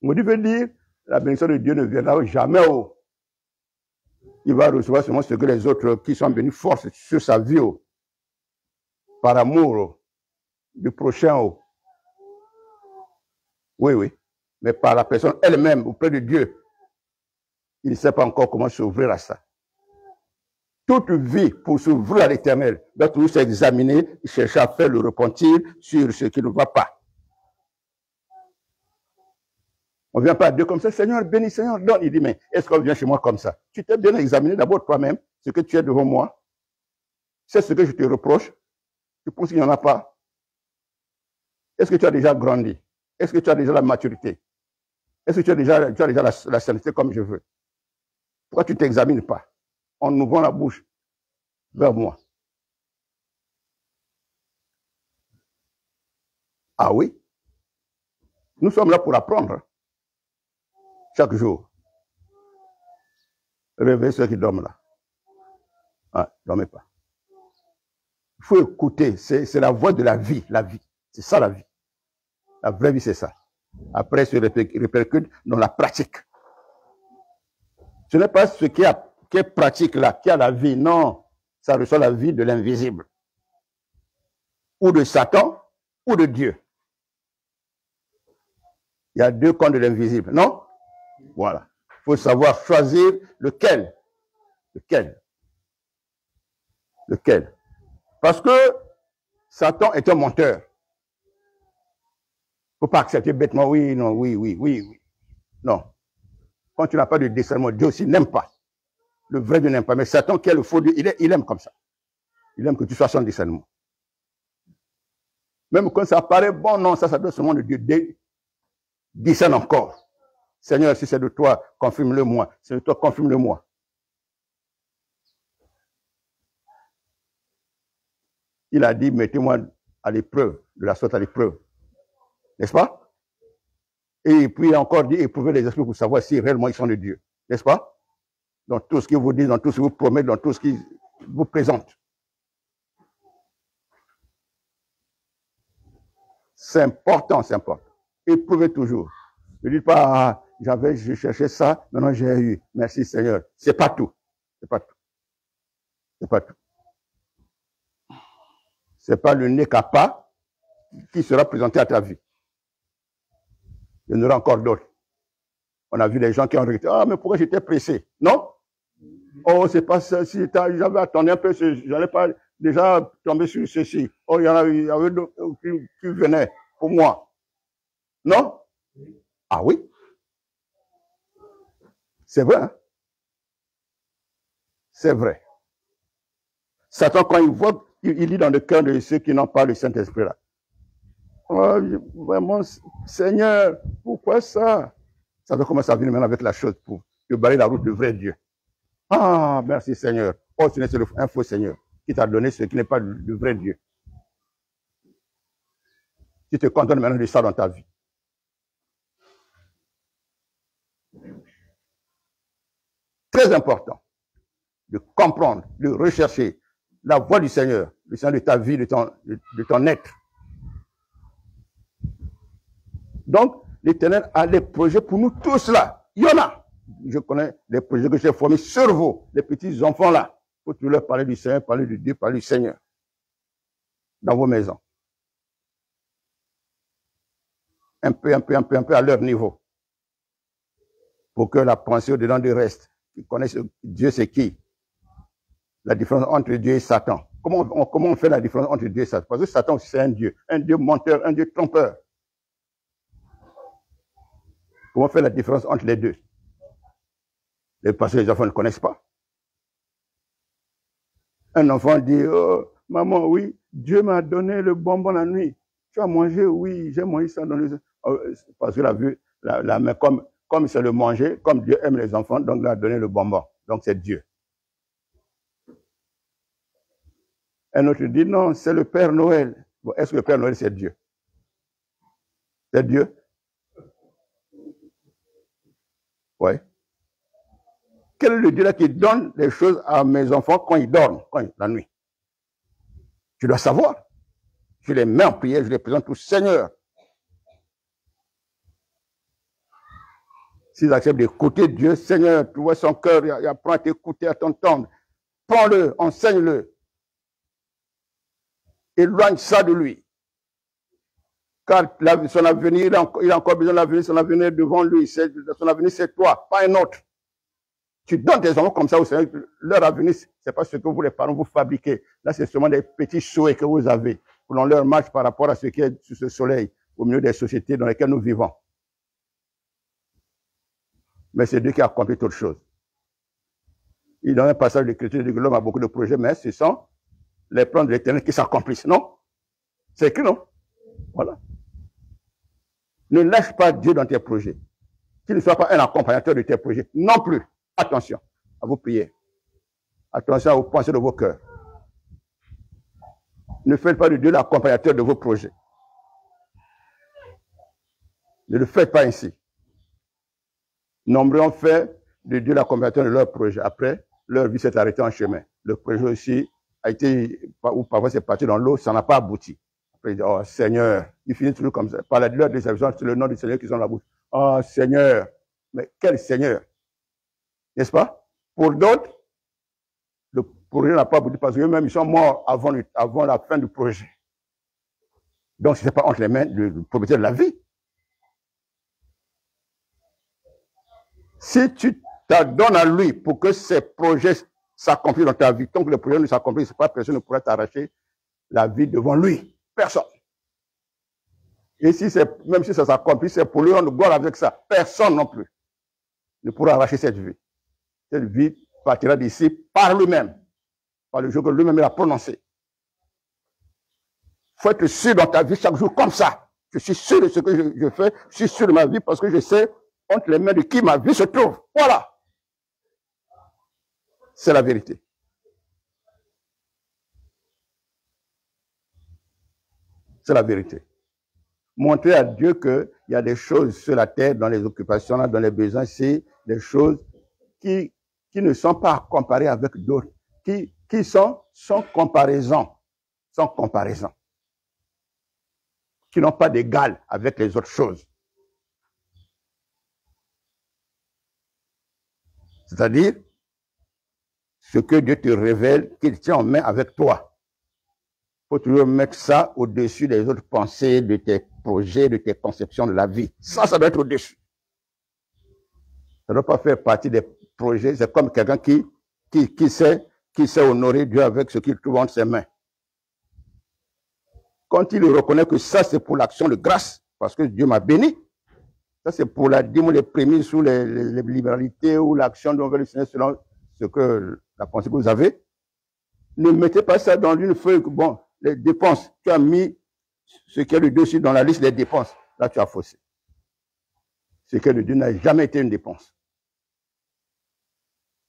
Maudit veut dire, la bénédiction de Dieu ne viendra jamais haut. Il va recevoir seulement ce que les autres qui sont venus force sur sa vie, par amour du prochain. Oui. mais par la personne elle-même auprès de Dieu, il ne sait pas encore comment s'ouvrir à ça. Toute vie pour s'ouvrir à l'Éternel doit toujours s'examiner, chercher à faire le repentir sur ce qui ne va pas. On ne vient pas à Dieu comme ça, Seigneur, bénis, Seigneur, donne. Il dit, mais est-ce qu'on vient chez moi comme ça? Tu t'es bien examiné d'abord toi-même, ce que tu es devant moi. C'est ce que je te reproche. Tu penses qu'il n'y en a pas? Est-ce que tu as déjà grandi? Est-ce que tu as déjà la maturité? Est-ce que tu as déjà la sainteté comme je veux? Pourquoi tu ne t'examines pas en ouvrant la bouche vers moi? Ah oui? Nous sommes là pour apprendre. Chaque jour. Réveillez ceux qui dorment là. Ah, ne dormez pas. Il faut écouter. C'est la voix de la vie. La vie. C'est ça la vie. La vraie vie, c'est ça. Après, se répercute dans la pratique. Ce n'est pas ce qui est pratique là, qui a la vie. Non. Ça reçoit la vie de l'invisible. Ou de Satan, ou de Dieu. Il y a deux camps de l'invisible. Non? Voilà. Il faut savoir choisir lequel. Lequel. Lequel. Parce que Satan est un menteur. Il ne faut pas accepter bêtement, oui, non, oui. Non. Quand tu n'as pas de discernement, Dieu aussi n'aime pas. Le vrai Dieu n'aime pas. Mais Satan, qui est le faux Dieu, il aime comme ça. Il aime que tu sois sans discernement. Même quand ça paraît bon, non, ça doit seulement de Dieu. Discerne encore. Seigneur, si c'est de toi, confirme-le-moi. Si c'est de toi, confirme-le-moi. Il a dit, mettez-moi à l'épreuve, de la sorte à l'épreuve. N'est-ce pas? Et puis il a encore dit, éprouvez les esprits pour savoir si réellement ils sont de Dieu. N'est-ce pas? Dans tout ce qu'il vous dit, dans tout ce qu'il vous promet, dans tout ce qu'il vous présente. C'est important, c'est important. Éprouvez toujours. Ne dites pas, je cherchais ça, maintenant j'ai eu. Merci Seigneur. C'est pas tout. C'est pas tout. C'est pas tout. C'est pas le nez qu'à pas qui sera présenté à ta vie. Il y en aura encore d'autres. On a vu les gens qui ont regretté. Ah, mais pourquoi j'étais pressé? Non? Oh, c'est pas ça. Si j'avais attendu un peu, j'allais pas déjà tomber sur ceci. Oh, il y avait d'autres qui venaient pour moi. Non? Ah oui? C'est vrai. Hein? C'est vrai. Satan, quand il voit, il lit dans le cœur de ceux qui n'ont pas le Saint-Esprit là. Oh, vraiment, Seigneur, pourquoi ça? Ça doit commencer à venir maintenant avec la chose pour te barrer la route du vrai Dieu. Ah, merci Seigneur. Oh, ce n'est un faux Seigneur qui t'a donné ce qui n'est pas le vrai Dieu. Tu te contentes maintenant de ça dans ta vie. Très important de comprendre, de rechercher la voix du Seigneur, le Seigneur de ta vie, de ton être. Donc, l'Éternel a des projets pour nous tous là. Il y en a. Je connais les projets que j'ai formés sur vous, les petits enfants là. Il faut toujours leur parler du Seigneur, parler de Dieu, parler du Seigneur. Dans vos maisons. Un peu à leur niveau. Pour que la pensée au-dedans du reste, qu'ils connaissent Dieu c'est qui. La différence entre Dieu et Satan. Comment on fait la différence entre Dieu et Satan? Parce que Satan aussi c'est un Dieu menteur, un Dieu trompeur. Comment faire la différence entre les deux? Parce que les enfants ne connaissent pas. Un enfant dit, oh, maman, oui, Dieu m'a donné le bonbon la nuit. Tu as mangé? Oui, j'ai mangé ça dans les... Parce que la main, comme c'est le manger, comme Dieu aime les enfants, donc il a donné le bonbon. Donc c'est Dieu. Un autre dit, non, c'est le Père Noël. Bon, est-ce que le Père Noël, c'est Dieu? C'est Dieu? Oui. Quel est le Dieu là qui donne les choses à mes enfants quand ils dorment, la nuit? Tu dois savoir. Je les mets en prière, je les présente au Seigneur. S'ils acceptent d'écouter Dieu, Seigneur, tu vois son cœur, il apprend à t'écouter, à t'entendre. Prends-le, enseigne-le. Éloigne ça de lui. Car son avenir, il a encore besoin de l'avenir, son avenir devant lui. Son avenir, c'est toi, pas un autre. Tu donnes des enfants comme ça au Seigneur. Leur avenir, c'est pas ce que vous, les parents, vous fabriquez. Là, c'est seulement des petits souhaits que vous avez. Pour leur marche par rapport à ce qui est sur ce soleil, au milieu des sociétés dans lesquelles nous vivons. Mais c'est Dieu qui a accompli toute chose. Il dans un passage de l'écriture dit que l'homme a beaucoup de projets, mais ce sont les plans de l'Éternel qui s'accomplissent. Non? C'est écrit, non? Voilà. Ne lâche pas Dieu dans tes projets. Qu'il ne soit pas un accompagnateur de tes projets. Non plus. Attention à vos prières. Attention aux pensées de vos cœurs. Ne faites pas de Dieu l'accompagnateur de vos projets. Ne le faites pas ainsi. Nombreux ont fait de Dieu l'accompagnateur de leur projet. Après, leur vie s'est arrêtée en chemin. Le projet aussi a été, ou parfois c'est parti dans l'eau, ça n'a pas abouti. Après, ils disent, oh Seigneur, ils finissent toujours comme ça. Par la douleur des habitants, c'est le nom du Seigneur qui sont dans la bouche. Oh Seigneur. Mais quel Seigneur? N'est-ce pas? Pour d'autres, le projet n'a pas abouti parce qu'eux-mêmes, ils sont morts avant la fin du projet. Donc, ce n'est pas entre les mains du propriétaire de la vie. Si tu t'adonnes à lui pour que ces projets s'accomplissent dans ta vie, tant que les projets ne s'accomplissent pas, personne ne pourra t'arracher la vie devant lui. Personne. Et si même si ça s'accomplit, c'est pour lui, on gloire avec ça. Personne non plus ne pourra arracher cette vie. Cette vie partira d'ici par lui-même, par le jour que lui-même il a prononcé. Il faut être sûr dans ta vie chaque jour comme ça. Je suis sûr de ce que je fais, je suis sûr de ma vie parce que je sais entre les mains de qui ma vie se trouve. Voilà. C'est la vérité. C'est la vérité. Montrer à Dieu qu'il y a des choses sur la terre, dans les occupations, dans les besoins, c'est des choses qui ne sont pas comparées avec d'autres, qui sont sans comparaison, qui n'ont pas d'égal avec les autres choses. C'est-à-dire, ce que Dieu te révèle, qu'il tient en main avec toi. Il faut toujours mettre ça au-dessus des autres pensées, de tes projets, de tes conceptions de la vie. Ça doit être au-dessus. Ça ne doit pas faire partie des projets. C'est comme quelqu'un qui sait honorer Dieu avec ce qu'il trouve entre ses mains. Quand il reconnaît que ça, c'est pour l'action de grâce, parce que Dieu m'a béni, ça, c'est pour la dîme, les prémices ou les libéralités ou l'action dont le Seigneur selon ce que la pensée que vous avez. Ne mettez pas ça dans une feuille. Bon, les dépenses, tu as mis ce qui est le dessus dans la liste des dépenses. Là, tu as faussé. Ce qui est le Dieu n'a jamais été une dépense.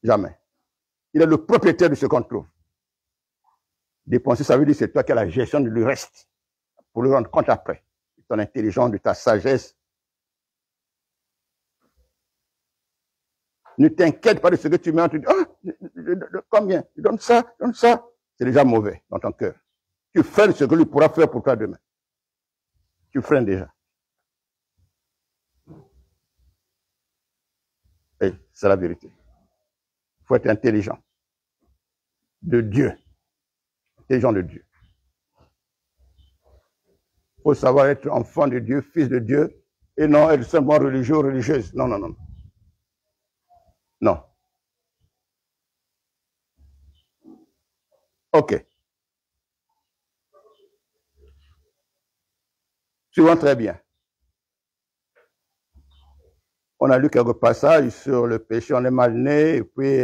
Jamais. Il est le propriétaire de ce qu'on trouve. Dépenser, ça veut dire que c'est toi qui as la gestion du reste. Pour le rendre compte après. De ton intelligence, de ta sagesse. Ne t'inquiète pas de ce que tu mets. Tu dis, combien? Tu donnes ça. C'est déjà mauvais dans ton cœur. Tu freines ce que lui pourra faire pour toi demain. Tu freines déjà. Et c'est la vérité. Il faut être intelligent. De Dieu. Intelligent de Dieu. Il faut savoir être enfant de Dieu, fils de Dieu, et non être seulement religieux ou religieuse. Non. Non. Ok. Suivons très bien. On a lu quelques passages sur le péché, on est mal né, et puis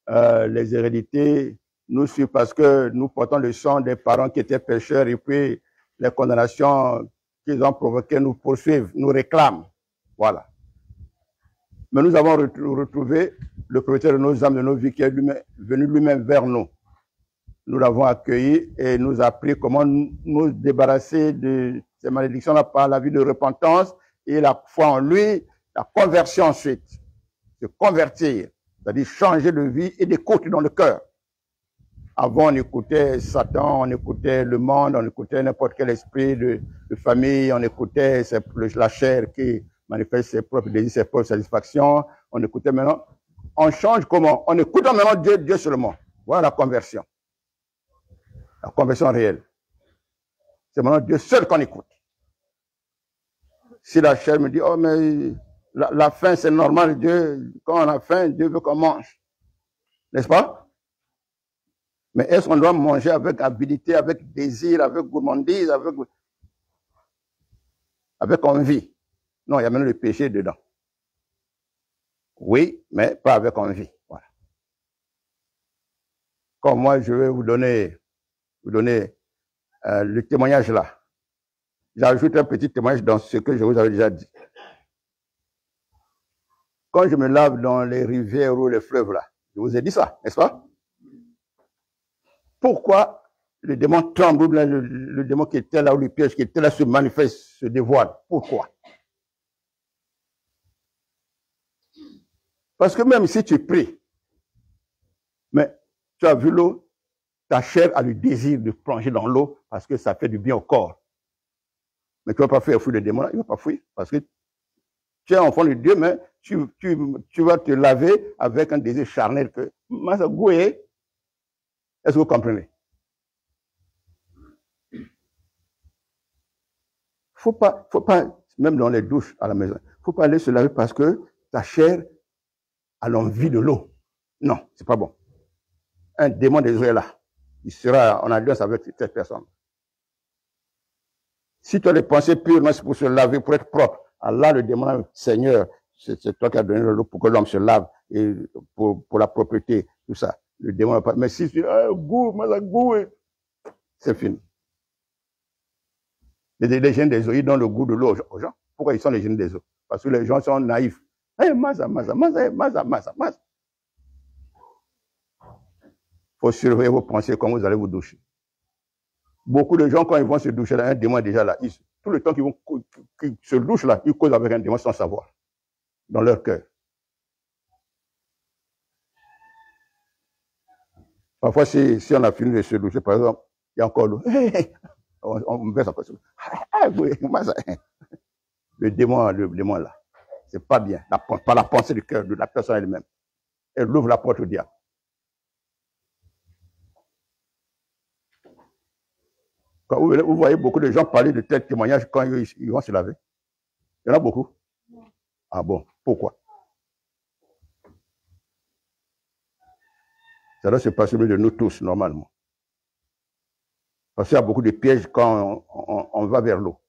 les hérédités nous suivent parce que nous portons le sang des parents qui étaient pécheurs, et puis les condamnations qu'ils ont provoquées nous poursuivent, nous réclament. Voilà. Mais nous avons retrouvé le propriétaire de nos âmes, de nos vies, qui est venu lui-même vers nous. Nous l'avons accueilli et nous a appris comment nous débarrasser de ces malédictions-là par la vie de repentance et la foi en lui, la conversion ensuite. Se convertir, c'est-à-dire changer de vie et d'écoute dans le cœur. Avant, on écoutait Satan, on écoutait le monde, on écoutait n'importe quel esprit de famille, on écoutait la chair qui manifeste ses propres désirs, ses propres satisfactions. On écoutait maintenant. On change comment? En écoutant maintenant Dieu seulement. Voilà la conversion. La conversion réelle. C'est maintenant Dieu seul qu'on écoute. Si la chair me dit, oh, mais la faim, c'est normal, Dieu, quand on a faim, Dieu veut qu'on mange. N'est-ce pas? Mais est-ce qu'on doit manger avec habilité, avec désir, avec gourmandise, avec envie? Non, il y a même le péché dedans. Oui, mais pas avec envie. Voilà. Comme moi, je vais vous donner le témoignage là. J'ajoute un petit témoignage dans ce que je vous avais déjà dit. Quand je me lave dans les rivières ou les fleuves là, je vous ai dit ça, n'est-ce pas? Pourquoi le démon tremble, le démon qui était là, ou le piège qui était là se manifeste, se dévoile? Pourquoi? Parce que même si tu pries, mais tu as vu l'eau, ta chair a le désir de plonger dans l'eau parce que ça fait du bien au corps. Mais tu ne vas pas fuir le démon là, il ne va pas fuir parce que tu es enfant de Dieu, mais tu vas te laver avec un désir charnel que, est-ce que vous comprenez? Faut pas, même dans les douches à la maison, faut pas aller se laver parce que ta chair a l'envie de l'eau. Non, c'est pas bon. Un démon des eaux est là. Il sera en alliance avec cette personne. Si tu as des pensées purement pour se laver, pour être propre, Allah, le démon, Seigneur, c'est toi qui as donné l'eau pour que l'homme se lave et pour la propreté, tout ça. Le démon n'a pas. Mais si tu dis, c'est fini. Les génies des eaux, ils donnent le goût de l'eau aux gens. Pourquoi ils sont les génies des eaux? Parce que les gens sont naïfs. Hey, maza. Faut surveiller vos pensées quand vous allez vous doucher. Beaucoup de gens, quand ils vont se doucher, là, un démon est déjà là. Tout le temps qu'ils se douchent là, ils causent avec un démon sans savoir. Dans leur cœur. Parfois, si on a fini de se doucher, par exemple, il y a encore l'eau. On baisse encore. Le démon là. C'est pas bien. Pas la pensée du cœur de la personne elle-même. Elle ouvre la porte au diable. Quand vous voyez beaucoup de gens parler de tels témoignages quand ils vont se laver. Il y en a beaucoup. Ah bon, pourquoi? Ça doit se passer de nous tous, normalement. Parce qu'il y a beaucoup de pièges quand on va vers l'eau.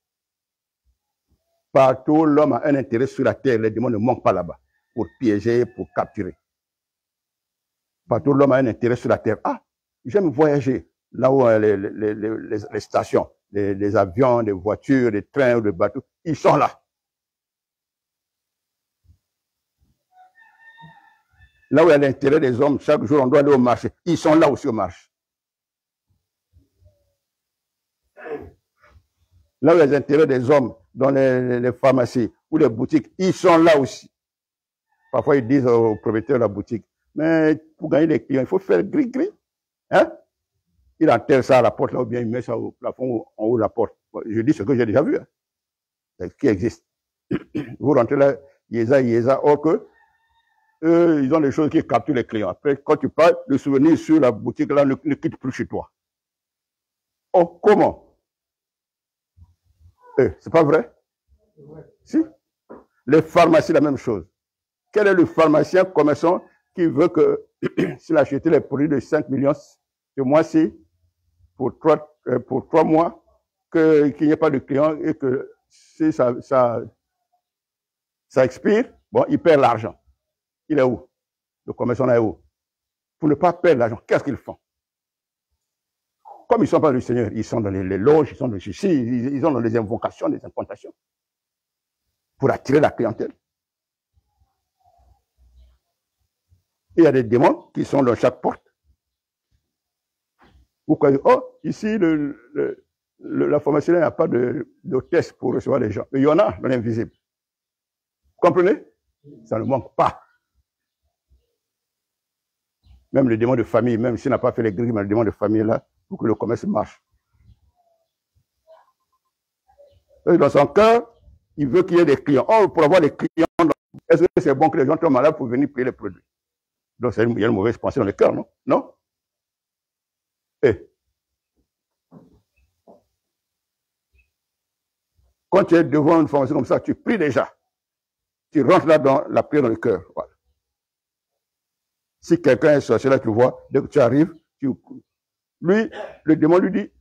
Partout, l'homme a un intérêt sur la terre. Les démons ne manquent pas là-bas pour piéger, pour capturer. Partout, l'homme a un intérêt sur la terre. Ah, j'aime voyager. Là où les stations, les avions, les voitures, les trains, les bateaux, ils sont là. Là où il y a l'intérêt des hommes, chaque jour on doit aller au marché. Ils sont là aussi au marché. Là où il y a l'intérêt des hommes, dans les pharmacies ou les boutiques, ils sont là aussi. Parfois ils disent aux propriétaires de la boutique, mais pour gagner les clients, il faut faire gris-gris. Hein? Il enterre ça à la porte là, ou bien il met ça au plafond en haut de la porte. Je dis ce que j'ai déjà vu, hein. Ce qui existe. Vous rentrez là, yéza, or que ils ont des choses qui capturent les clients. Après, quand tu parles, le souvenir sur la boutique là ne quitte plus chez toi. Oh, comment? C'est pas vrai? Si. Les pharmacies, la même chose. Quel est le pharmacien commerçant qui veut que s'il a acheté les produits de 5 millions ce mois-ci, pour 3 mois, qu'il n'y ait pas de clients et que si ça expire, bon, il perd l'argent. Il est où? Le commerçant est où? Pour ne pas perdre l'argent, qu'est-ce qu'ils font? Comme ils ne sont pas du Seigneur, ils sont dans les loges, ils sont dans ici, ils sont dans les invocations, les incantations, pour attirer la clientèle. Et il y a des démons qui sont dans chaque porte. Vous croyez, oh, ici, la formation, il n'y a pas d'hôtesse pour recevoir les gens. Mais il y en a dans l'invisible. Vous comprenez? Ça ne manque pas. Même le démon de famille, même s'il n'a pas fait les grilles, mais le démon de famille là, pour que le commerce marche. Et dans son cœur, il veut qu'il y ait des clients. Or, pour avoir des clients, est-ce que c'est bon que les gens tombent malades pour venir payer les produits? Donc, il y a une mauvaise pensée dans le cœur, non? Non? Quand tu es devant une formation comme ça, tu pries déjà. Tu rentres là dans la prière dans le cœur. Voilà. Si quelqu'un est sorcier là, tu vois, dès que tu arrives, lui, le démon lui dit,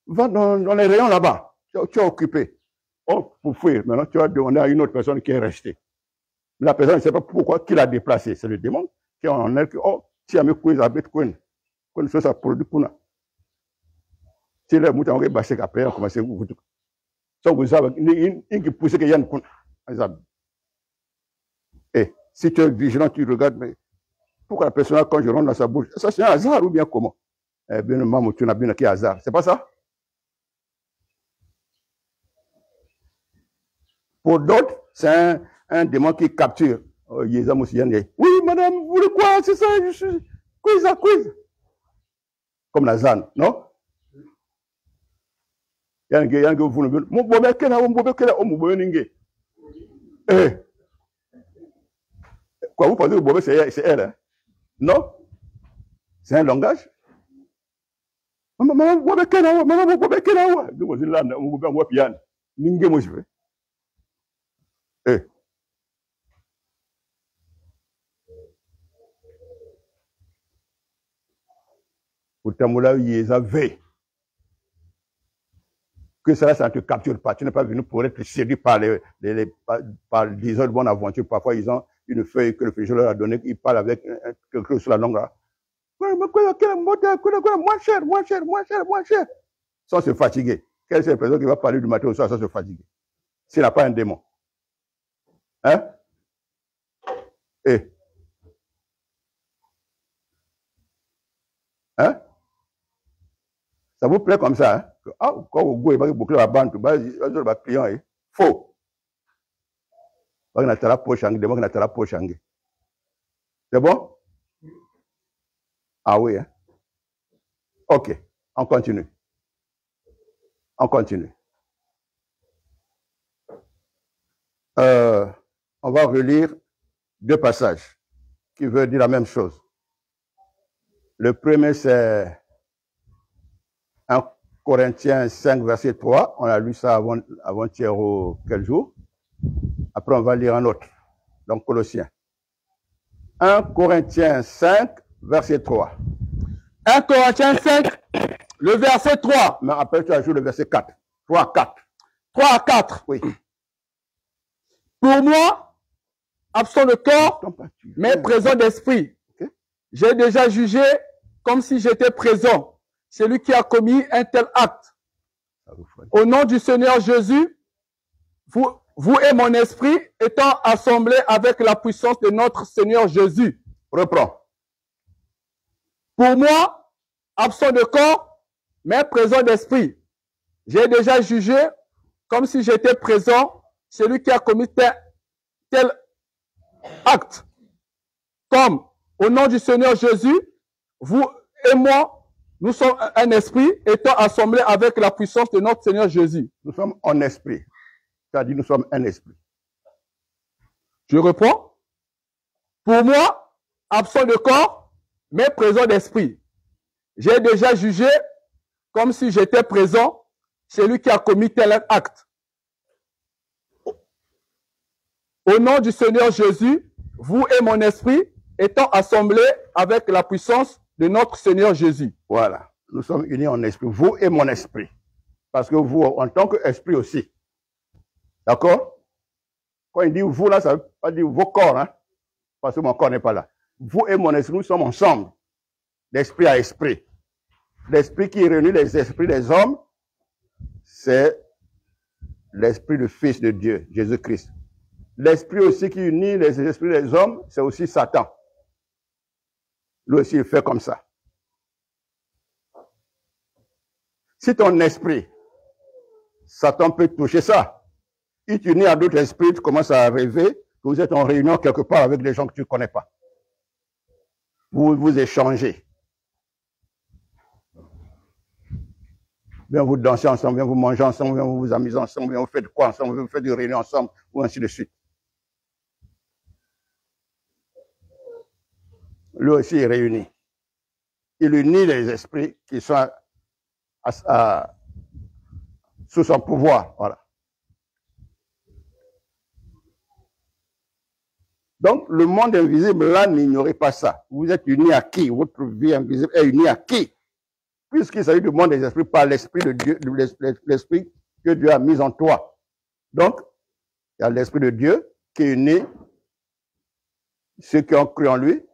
va dans les rayons là-bas. Tu es occupé. Oh, pour fuir. Maintenant, tu vas demander à une autre personne qui est restée. Mais la personne ne sait pas pourquoi, qui l'a déplacé. C'est le démon qui est en elle, oh, tu as mis quoi, ça bête quoi. Quand ça produit pour nous. Si le mouton est bassé après, on commence à vous. Ça vous savez, il qui pousse qu'il y a une. Et si tu es vigilant, tu regardes, mais pourquoi la personne, quand je rentre dans sa bouche, ça c'est un hasard ou bien comment? Eh bien, maman, tu n'as bien qui hasard. C'est pas ça? Pour d'autres, c'est un démon qui capture. Oh, oui, madame, vous voulez quoi? C'est ça, je suis. Quiz. Comme la ZAN, non? Il y a un gars qui vous le mon bobé, quel est Eh. Quoi, vous pensez que le bobé, c'est elle, hein? Non? C'est un langage? Maman, bobé, quel est maman, bobé, quel est donc, vous là, vous pouvez voir piano. Ningue, moi, je veux. Eh. Pour Tamoula, il y a V. Que cela, ça ne te capture pas. Tu n'es pas venu pour être séduit par par des autres bonnes aventures. Parfois, ils ont une feuille que le fécheur leur a donnée, ils parlent avec quelque chose sur la langue. Moins cher. Sans se fatiguer. Quelle est cette personne qui va parler du matin au soir sans se fatiguer? S'il n'a pas un démon. Hein? Eh. Hein? Ça vous plaît comme ça, hein? Ah, quand vous goûtez, vous bouclez la bande, vous avez client, faux. C'est bon? Ah oui, hein? Ok, on continue. On va relire 2 passages qui veulent dire la même chose. Le premier, c'est 1 Corinthiens 5, verset 3. On a lu ça avant-hier ou quel jour. Après, on va lire un autre. Donc, Colossiens. 1 Corinthiens 5, verset 3. 1 Corinthiens 5, le verset 3. Mais après, tu ajoutes le verset 4. 3 à 4. 3 à 4. Oui. Pour moi, absent de corps, mais présent d'esprit. Okay. J'ai déjà jugé comme si j'étais présent. Celui qui a commis un tel acte. Au nom du Seigneur Jésus, vous et mon esprit étant assemblés avec la puissance de notre Seigneur Jésus. Reprends. Pour moi, absent de corps, mais présent d'esprit. J'ai déjà jugé comme si j'étais présent celui qui a commis tel acte. Comme au nom du Seigneur Jésus, vous et moi, nous sommes un esprit étant assemblés avec la puissance de notre Seigneur Jésus. Nous sommes un esprit. C'est-à-dire nous sommes un esprit. Je reprends. Pour moi, absent de corps, mais présent d'esprit. J'ai déjà jugé comme si j'étais présent celui qui a commis tel acte. Au nom du Seigneur Jésus, vous et mon esprit étant assemblés avec la puissance de notre Seigneur Jésus. Voilà. Nous sommes unis en esprit. Vous et mon esprit. Parce que vous, en tant qu'esprit aussi. D'accord? Quand il dit vous là, ça ne veut pas dire vos corps, hein? Parce que mon corps n'est pas là. Vous et mon esprit, nous sommes ensemble. D'esprit à esprit. L'esprit qui réunit les esprits des hommes, c'est l'esprit du Fils de Dieu, Jésus-Christ. L'esprit aussi qui unit les esprits des hommes, c'est aussi Satan. Lui aussi, il fait comme ça. Si ton esprit, Satan peut toucher ça. Si tu unis à d'autres esprits, tu commences à rêver que vous êtes en réunion quelque part avec des gens que tu ne connais pas. Vous échangez. Bien vous dansez ensemble, bien vous mangez ensemble, bien vous vous amusez ensemble, bien vous faites quoi ensemble, bien vous faites des réunions ensemble, ou ainsi de suite. Lui aussi est réuni. Il unit les esprits qui sont sous son pouvoir. Voilà. Donc, le monde invisible, là, n'ignorez pas ça. Vous êtes unis à qui? Votre vie invisible est unie à qui? Puisqu'il s'agit du monde des esprits par l'esprit de Dieu, l'esprit que Dieu a mis en toi. Donc, il y a l'esprit de Dieu qui est né, ceux qui ont cru en lui,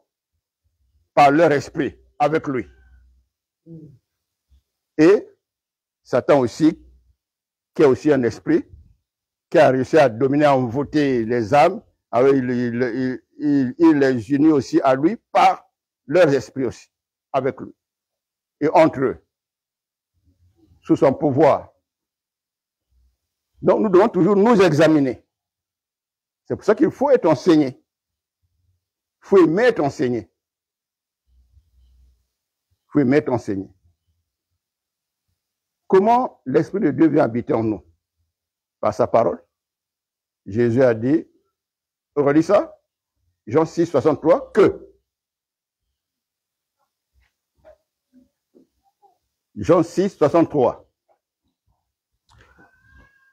par leur esprit, avec lui. Et Satan aussi, qui est aussi un esprit, qui a réussi à dominer, à envoûter les âmes, il les unit aussi à lui par leur esprit aussi, avec lui. Et entre eux, sous son pouvoir. Donc nous devons toujours nous examiner. C'est pour ça qu'il faut être enseigné. Il faut aimer être enseigné. Il faut aimer être enseigné. Comment l'Esprit de Dieu vient habiter en nous? Par sa parole. Jésus a dit, on relit ça, Jean 6, 63, que Jean 6, 63.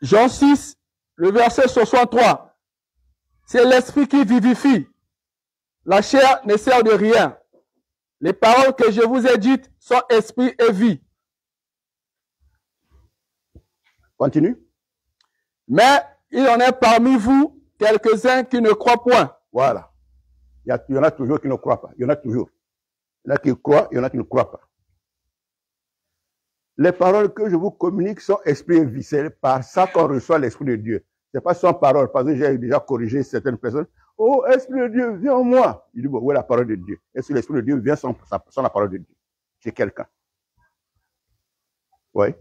Jean 6, le verset 63. C'est l'esprit qui vivifie. La chair ne sert de rien. Les paroles que je vous ai dites sont esprit et vie. Continue. Mais il en est parmi vous quelques-uns qui ne croient point. Voilà. Il y en a toujours qui ne croient pas. Il y en a toujours. Il y en a qui croient, il y en a qui ne croient pas. Les paroles que je vous communique sont esprit et vie. C'est par ça qu'on reçoit l'esprit de Dieu. C'est pas sans parole. Parce que j'ai déjà corrigé certaines personnes. Oh, esprit de Dieu, viens en moi. Il dit, bon, où est la parole de Dieu? Est-ce que l'esprit de Dieu vient sans la parole de Dieu? Chez quelqu'un. Oui.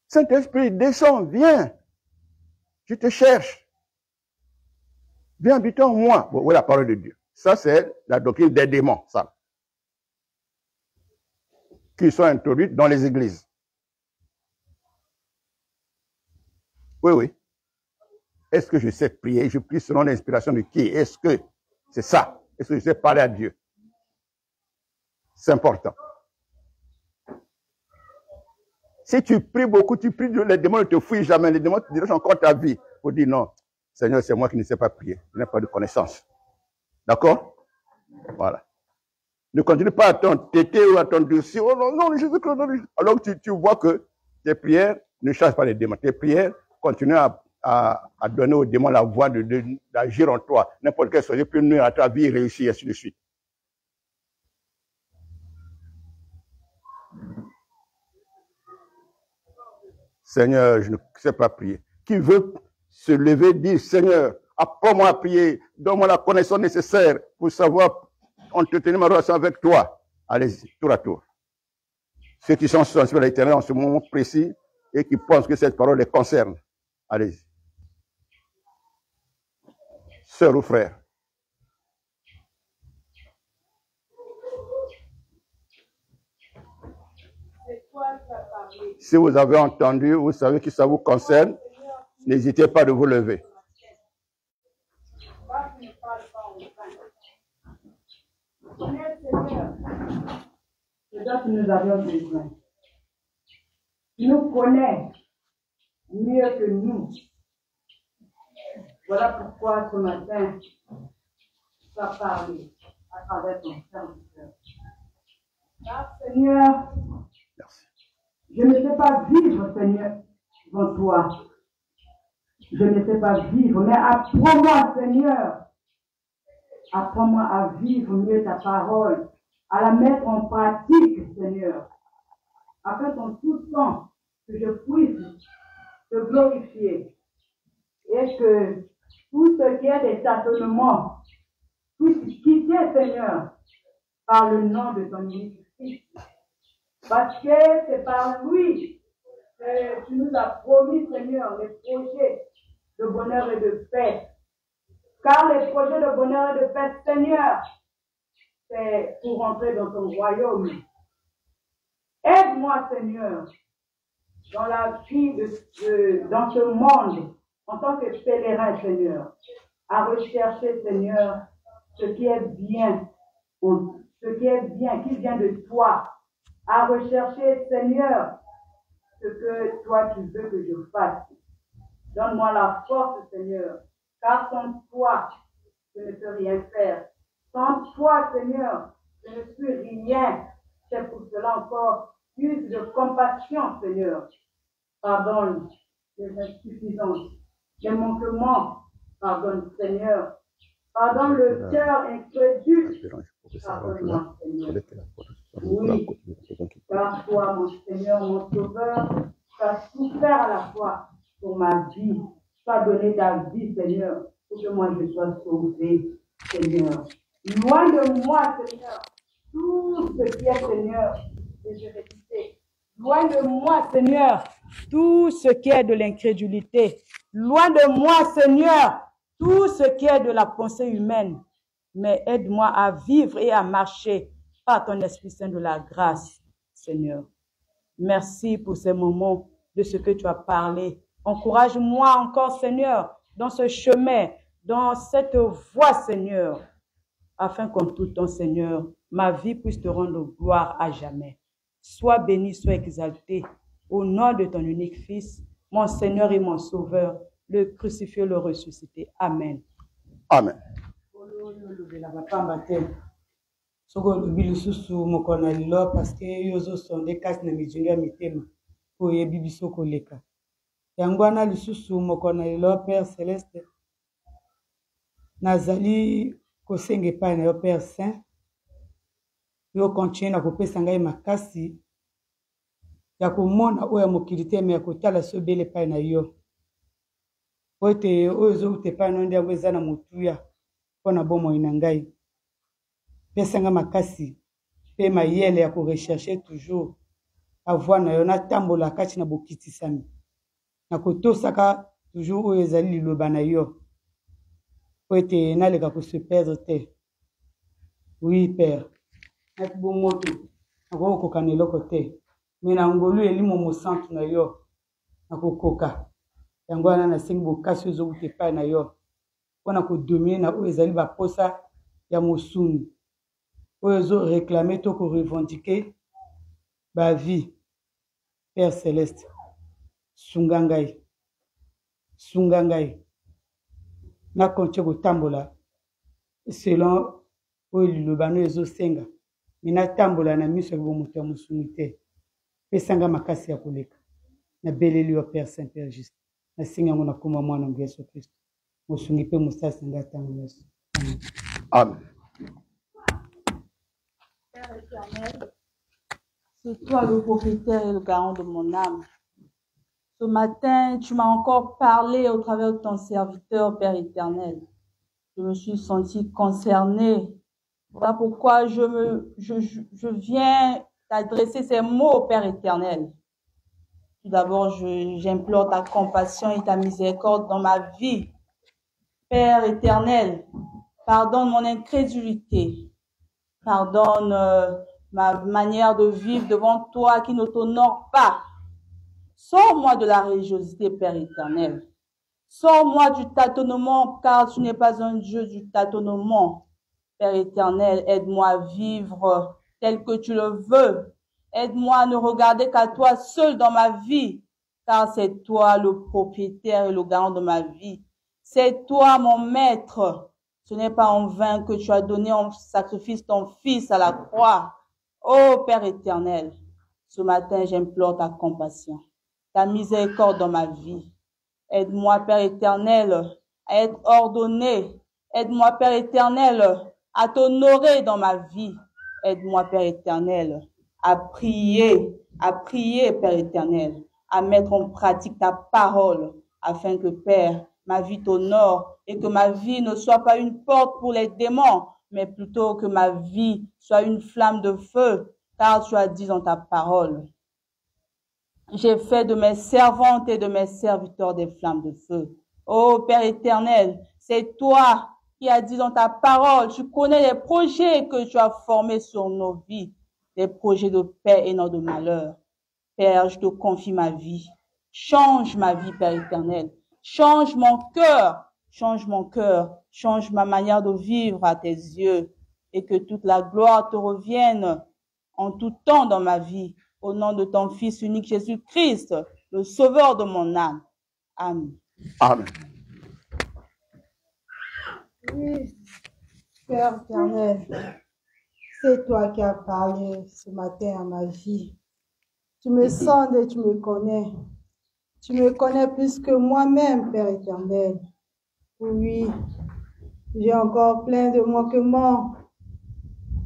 Saint-Esprit, descends, viens. Je te cherche. Viens habiter en moi. Bon, où est la parole de Dieu? Ça, c'est la doctrine des démons, ça. Qui sont introduites dans les églises. Oui, oui. Est-ce que je sais prier? Je prie selon l'inspiration de qui? Est-ce que c'est ça? Est-ce que je sais parler à Dieu? C'est important. Si tu pries beaucoup, tu pries, les démons ne te fouillent jamais. Les démons te dirigent encore ta vie. Il faut dire non, Seigneur, c'est moi qui ne sais pas prier. Je n'ai pas de connaissance. D'accord? Voilà. Ne continue pas à ton tété ou à ton dossier. Oh non, non, Jésus-Christ, non. Alors que tu vois que tes prières ne chassent pas les démons. Tes prières continuent à donner aux démons la voie d'agir en toi. N'importe quel sujet peut nuire à ta vie et réussir, ainsi de suite. Seigneur, je ne sais pas prier. Qui veut se lever et dire, Seigneur, apprends-moi à prier, donne-moi la connaissance nécessaire pour savoir entretenir ma relation avec toi. Allez-y, tour à tour. Ceux qui sont sensibles à l'Éternel en ce moment précis et qui pensent que cette parole les concerne. Allez-y. Sœur ou frère. Si vous avez entendu, vous savez que ça vous concerne, n'hésitez pas de vous lever. C'est ça que nous avions besoin. Tu nous connais mieux que nous. Voilà pourquoi ce matin, tu as parlé à travers ton serviteur. Seigneur, Merci. je ne sais pas vivre, Seigneur, devant toi. Je ne sais pas vivre, mais apprends-moi, Seigneur. Apprends-moi à vivre mieux ta parole, à la mettre en pratique, Seigneur, afin qu'en tout temps, que je puisse te glorifier et que tout ce qui est des tâtonnements puisse quitter, Seigneur, par le nom de ton unique Fils. Parce que c'est par lui que tu nous as promis, Seigneur, les projets de bonheur et de paix. Car les projets de bonheur et de paix, Seigneur, c'est pour entrer dans ton royaume. Aide-moi, Seigneur, dans la vie dans ce monde, en tant que pèlerin, Seigneur, à rechercher, Seigneur, ce qui est bien, qui vient de toi, à rechercher, Seigneur, ce que toi tu veux que je fasse. Donne-moi la force, Seigneur, car sans toi, je ne peux rien faire. Sans toi, Seigneur, je ne suis rien. C'est pour cela encore, use de compassion, Seigneur. Pardonne les insuffisances, les manquements. Pardonne, Seigneur. Pardonne le cœur incrédule. Pardonne-moi, Seigneur. Oui, car toi, mon Seigneur, mon Sauveur, tu as souffert à la fois pour ma vie. Tu as donné ta vie, Seigneur, pour que moi je sois sauvé, Seigneur. Loin de moi, Seigneur, tout ce qui est, Seigneur, des hérédités. Loin de moi, Seigneur, tout ce qui est de l'incrédulité. Loin de moi, Seigneur, tout ce qui est de la pensée humaine. Mais aide-moi à vivre et à marcher par ton Esprit Saint de la grâce, Seigneur. Merci pour ces moments de ce que tu as parlé. Encourage-moi encore, Seigneur, dans ce chemin, dans cette voie, Seigneur, afin qu'en tout temps, Seigneur, ma vie puisse te rendre gloire à jamais. Sois béni, sois exalté, au nom de ton unique Fils, mon Seigneur et mon Sauveur, le crucifié, le ressuscité. Amen. Amen. Soko olobi lisusu mokolo na lelo parce que yo ozosonde kasi na mizinga ya mitema po oyebi biso koleka yango wana lisusu mokolo na lelo Père Céleste nazali kosenga epai na yo Père Saint yo continue na kopesa ngai makasi ya komona oyo ya mokili te me ya kotala so ebele epai na yo po ete oyo ezouta epai na yo nde yango eza na motuya mpo na bomoi na ngai pesa nga makasi pe mayele ya korecherche toujours avoi na yo natambola kati na bokitisami na kotosaka toujours oyo ezali liloba na yo po ete naleka kose perdre te. Oui Père, naki bomoto nakokoka na eloko te me na ngolu elimo mosantu na yo nakokoka yango wana nasengi bokasi oyo ezouta epai na yo mpona kodomine na oyo ezali baposa ya mosuni oyo ezoréclame to korevendike bavie. Père Céleste, sunga ngai nakontie kotambola selon oyo liloba no ezosenga me natambola na miso ya bomoto ya mosuni te pesanga makasi ya koleka nabeleli yo Père Saint Père Juste nasengi yango na kombo ya mwana na Yesu Kristo mosungi mpe mosasi ngai ntango nyonso. Amen. Père éternel, c'est toi le propriétaire et le garant de mon âme. Ce matin, tu m'as encore parlé au travers de ton serviteur, Père éternel. Je me suis sentie concernée. Voilà pourquoi je viens t'adresser ces mots, Père éternel. Tout d'abord, j'implore ta compassion et ta miséricorde dans ma vie. Père éternel, pardonne mon incrédulité. Pardonne ma manière de vivre devant toi qui ne t'honore pas. Sors-moi de la religiosité, Père éternel. Sors-moi du tâtonnement, car tu n'es pas un Dieu du tâtonnement. Père éternel, aide-moi à vivre tel que tu le veux. Aide-moi à ne regarder qu'à toi seul dans ma vie, car c'est toi le propriétaire et le garant de ma vie. C'est toi mon maître. Ce n'est pas en vain que tu as donné en sacrifice ton Fils à la croix. Ô Père éternel, ce matin j'implore ta compassion, ta miséricorde dans ma vie. Aide-moi, Père éternel, à être ordonné. Aide-moi, Père éternel, à t'honorer dans ma vie. Aide-moi, Père éternel, à prier, Père éternel, à mettre en pratique ta parole, afin que, Père, ma vie t'honore et que ma vie ne soit pas une porte pour les démons, mais plutôt que ma vie soit une flamme de feu, car tu as dit dans ta parole, j'ai fait de mes servantes et de mes serviteurs des flammes de feu. Ô Père éternel, c'est toi qui as dit dans ta parole, tu connais les projets que tu as formés sur nos vies, des projets de paix et non de malheur. Père, je te confie ma vie. Change ma vie, Père éternel. Change mon cœur, change ma manière de vivre à tes yeux et que toute la gloire te revienne en tout temps dans ma vie. Au nom de ton Fils unique Jésus-Christ, le Sauveur de mon âme. Amen. Amen. Oui, Père éternel, c'est toi qui as parlé ce matin à ma vie. Tu me sondes et tu me connais. Tu me connais plus que moi-même, Père éternel. Oui, j'ai encore plein de manquements,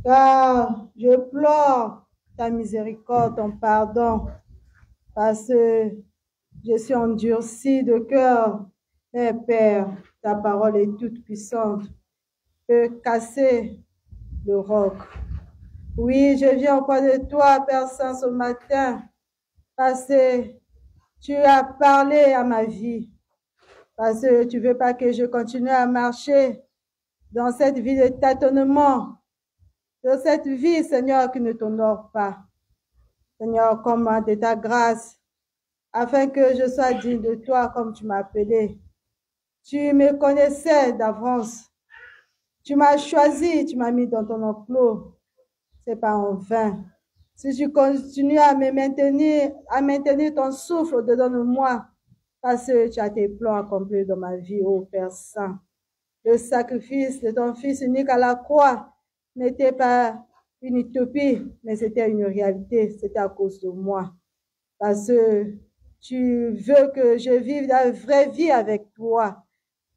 car je pleure ta miséricorde, ton pardon, parce que je suis endurci de cœur. Mais Père, ta parole est toute puissante, peut casser le roc. Oui, je viens auprès de toi, Père Saint, ce matin, parce que tu as parlé à ma vie, parce que tu veux pas que je continue à marcher dans cette vie de tâtonnement, dans cette vie, Seigneur, qui ne t'honore pas. Seigneur, commande de ta grâce, afin que je sois digne de toi comme tu m'as appelé. Tu me connaissais d'avance. Tu m'as choisi, tu m'as mis dans ton enclos. C'est pas en vain. Si tu continues à me maintenir ton souffle au-dedans de moi, parce que tu as tes plans accomplis dans ma vie, ô Père Saint. Le sacrifice de ton Fils unique à la croix n'était pas une utopie, mais c'était une réalité. C'était à cause de moi. Parce que tu veux que je vive la vraie vie avec toi.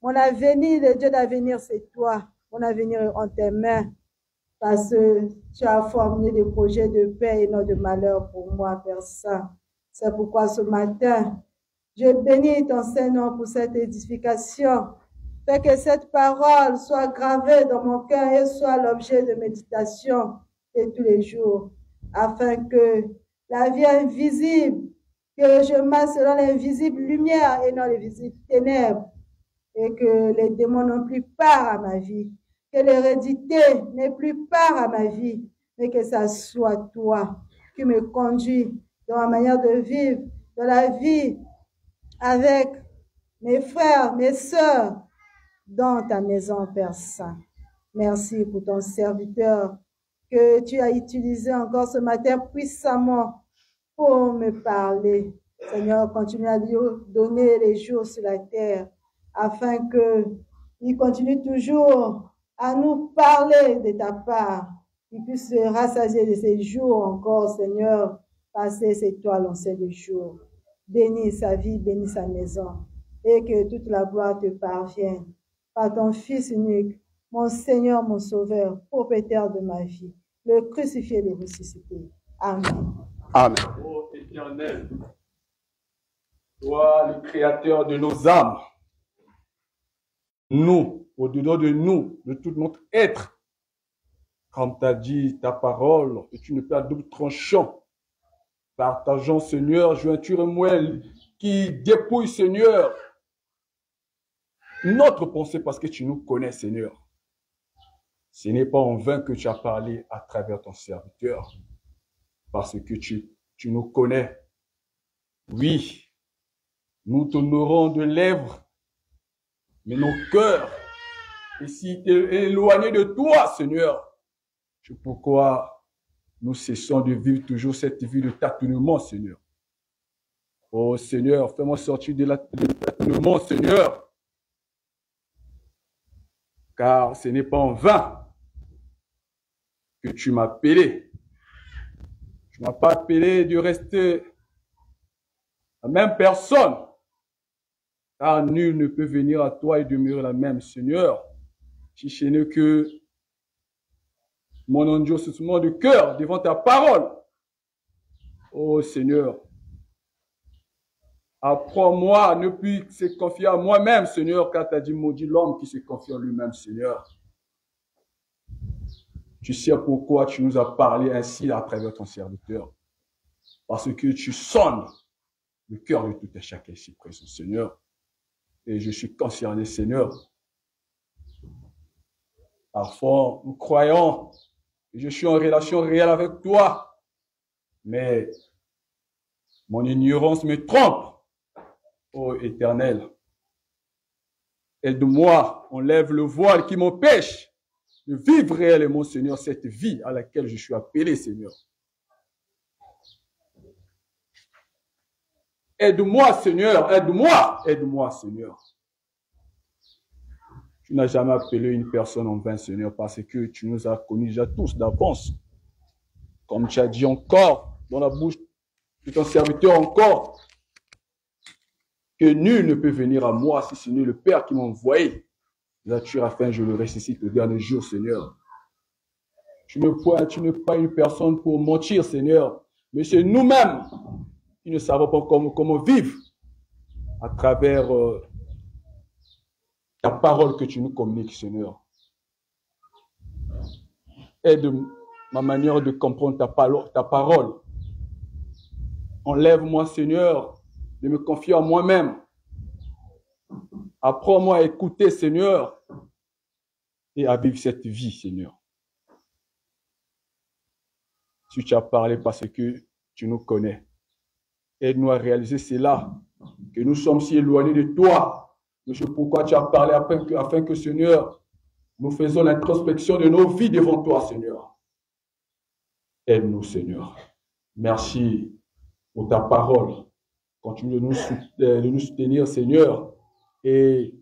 Mon avenir, le Dieu d'avenir, c'est toi. Mon avenir est en tes mains. Parce que tu as formé des projets de paix et non de malheur pour moi, Père Saint. C'est pourquoi ce matin, je bénis ton Saint-Nom pour cette édification. Fais que cette parole soit gravée dans mon cœur et soit l'objet de méditation de tous les jours, afin que la vie invisible, que je marche selon l'invisible lumière et non les visibles ténèbres, et que les démons n'ont plus part à ma vie, que l'hérédité n'ait plus part à ma vie, mais que ça soit toi qui me conduis dans la manière de vivre, dans la vie avec mes frères, mes sœurs, dans ta maison, Père Saint. Merci pour ton serviteur que tu as utilisé encore ce matin puissamment pour me parler. Seigneur, continue à lui donner les jours sur la terre afin qu'il continue toujours à nous parler de ta part. Qu'il puisse se rassasier de ces jours encore, Seigneur, parce que c'est toi l'ancien des jours. Bénis sa vie, bénis sa maison et que toute la gloire te parvienne. Par ton Fils unique, mon Seigneur, mon Sauveur, propriétaire de ma vie, le crucifié et le ressuscité. Amen. Amen. Ô Éternel, toi le créateur de nos âmes, nous, au-dedans de nous, de tout notre être, comme tu as dit ta parole, et tu ne peux à double tranchant, partageons, Seigneur, jointure moelle qui dépouille, Seigneur, notre pensée parce que tu nous connais, Seigneur. Ce n'est pas en vain que tu as parlé à travers ton serviteur, parce que tu nous connais. Oui, nous t'honorons de lèvres, mais nos cœurs est si éloignés de toi, Seigneur. C'est pourquoi nous cessons de vivre toujours cette vie de tâtonnement, Seigneur. Oh Seigneur, fais-moi sortir de tâtonnement, Seigneur. Car ce n'est pas en vain que tu m'as appelé. Tu ne m'as pas appelé de rester la même personne. Car nul ne peut venir à toi et demeurer la même, Seigneur. Si ce n'est que mon endurcissement de cœur devant ta parole. Oh Seigneur, apprends-moi à ne plus se confier à moi-même, Seigneur, car tu as dit maudit l'homme qui se confie en lui-même, Seigneur. Tu sais pourquoi tu nous as parlé ainsi à travers ton serviteur. Parce que tu sonnes le cœur de tout et chacun ici présent, Seigneur. Et je suis concerné, Seigneur. Parfois, nous croyons que je suis en relation réelle avec toi. Mais mon ignorance me trompe. Ô Éternel, aide-moi, enlève le voile qui m'empêche de vivre réellement, Seigneur, cette vie à laquelle je suis appelé, Seigneur. Aide-moi, Seigneur, aide-moi, aide-moi, Seigneur. Tu n'as jamais appelé une personne en vain, Seigneur, parce que tu nous as connus déjà tous d'avance. Comme tu as dit encore dans la bouche de ton serviteur encore, que nul ne peut venir à moi si ce n'est le Père qui m'a envoyé. Là-dessus, afin je le ressuscite au dernier jour, Seigneur. Tu n'es pas une personne pour mentir, Seigneur, mais c'est nous-mêmes qui ne savons pas comment vivre à travers la parole que tu nous communiques, Seigneur. Aide ma manière de comprendre ta parole. Enlève-moi, Seigneur, de me confier en moi-même. Apprends-moi à écouter, Seigneur, et à vivre cette vie, Seigneur. Si tu as parlé parce que tu nous connais, aide-nous à réaliser cela, que nous sommes si éloignés de toi. Mais c'est pourquoi tu as parlé afin que, Seigneur, nous faisons l'introspection de nos vies devant toi, Seigneur. Aide-nous, Seigneur. Merci pour ta parole. Continue de nous soutenir, Seigneur, et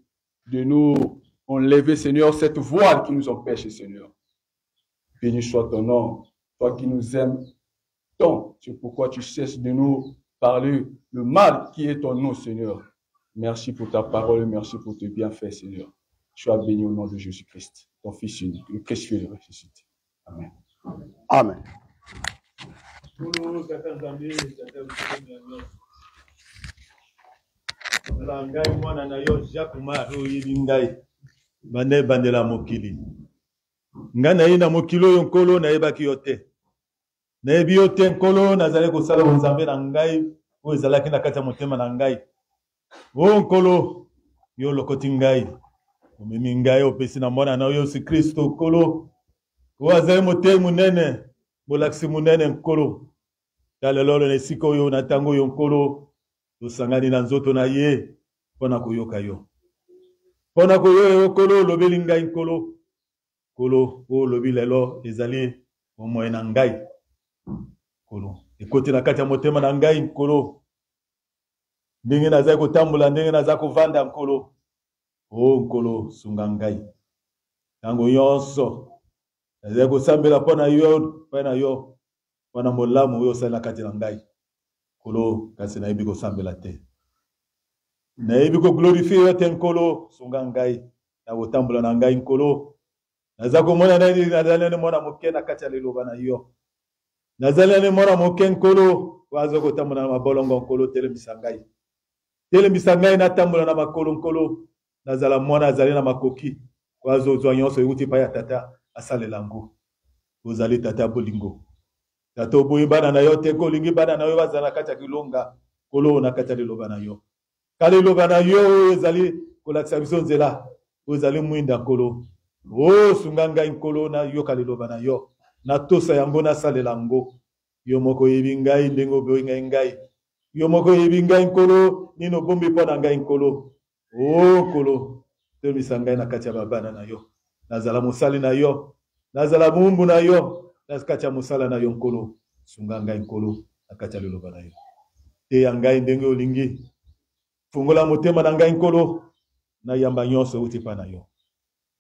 de nous enlever, Seigneur, cette voile qui nous empêche, Seigneur. Béni soit ton nom, toi qui nous aimes tant. C'est pourquoi tu cesses de nous parler le mal qui est ton nom, Seigneur. Merci pour ta parole, merci pour tes bienfaits, Seigneur. Sois béni au nom de Jésus-Christ, ton Fils unique, le précieux et le ressuscité. Amen. Amen. Bande bandela mokili. Nga na ina mokilo yo nkolo na yebaki yo te. Na yebi yo te nkolo nazali kosala bonzambe na ngai oyo ezalaki na kati ya motema na ngai. O nkolo yo lokoti ngai. Omemi ngai opesi na mwana na yo Yesu Kristo nkolo. O azali motei munene, bolakisi munene nkolo. Ya lelo na esika oyo na tango yo nkolo tosangani na nzoto na ye mpona koyoka yo. Pona koyo kolo lobeli ngai nkolo kolo o lobi lelo ezali omoye na ngai kolo ekoti na kati ya motema na ngai nkolo ndenge nazali kotambola ndenge nazali kovanda nkolo o nkolo sunga ngai ntango nyonso nazali kosambela mpona yo mpona molamu oyo osali na kati na ngai kolo kasi nayebi kosambela te. Nayebi ko glorifie yo te nkolo sunga ngai na kotambola na ngai nkolo naza komona nani nazali mwana moke na kati ya liloba na yo nazali mwana moke nkolo wazo kotambola na mabolongo nkolo telemisa ngai natambola na makolo nkolo nazala mwana azali na makoki wazo zwa nyonso euti pa ya tata asalela ngo ozali tata bolingo tata oboyi bana na yo te kolingi bana na yo bazala na kati ya kilonga nkolo na kati ya liloba na yo kali loba na yo ezali kolakisa biso nzela ezali mwinda nkolo o sunga ngai nkolo na yo kali loba na yo na tosa yango na salela ngo yo moko yebi ngai ndenge oboyi ngai yo moko yebi ngai nkolo nino bombi mpo na ngai nkolo o nkolo tomisa ngai na kati ya babana na yo nazala mosali na yo nazala mumbu na yo na kati ya mosala na yo nkolo sunga ngai nkolo na kati ya liloba na yo te ya ngai ndenge olingi fungola motema na ngai nkolo na yamba nyonso euti pa na yo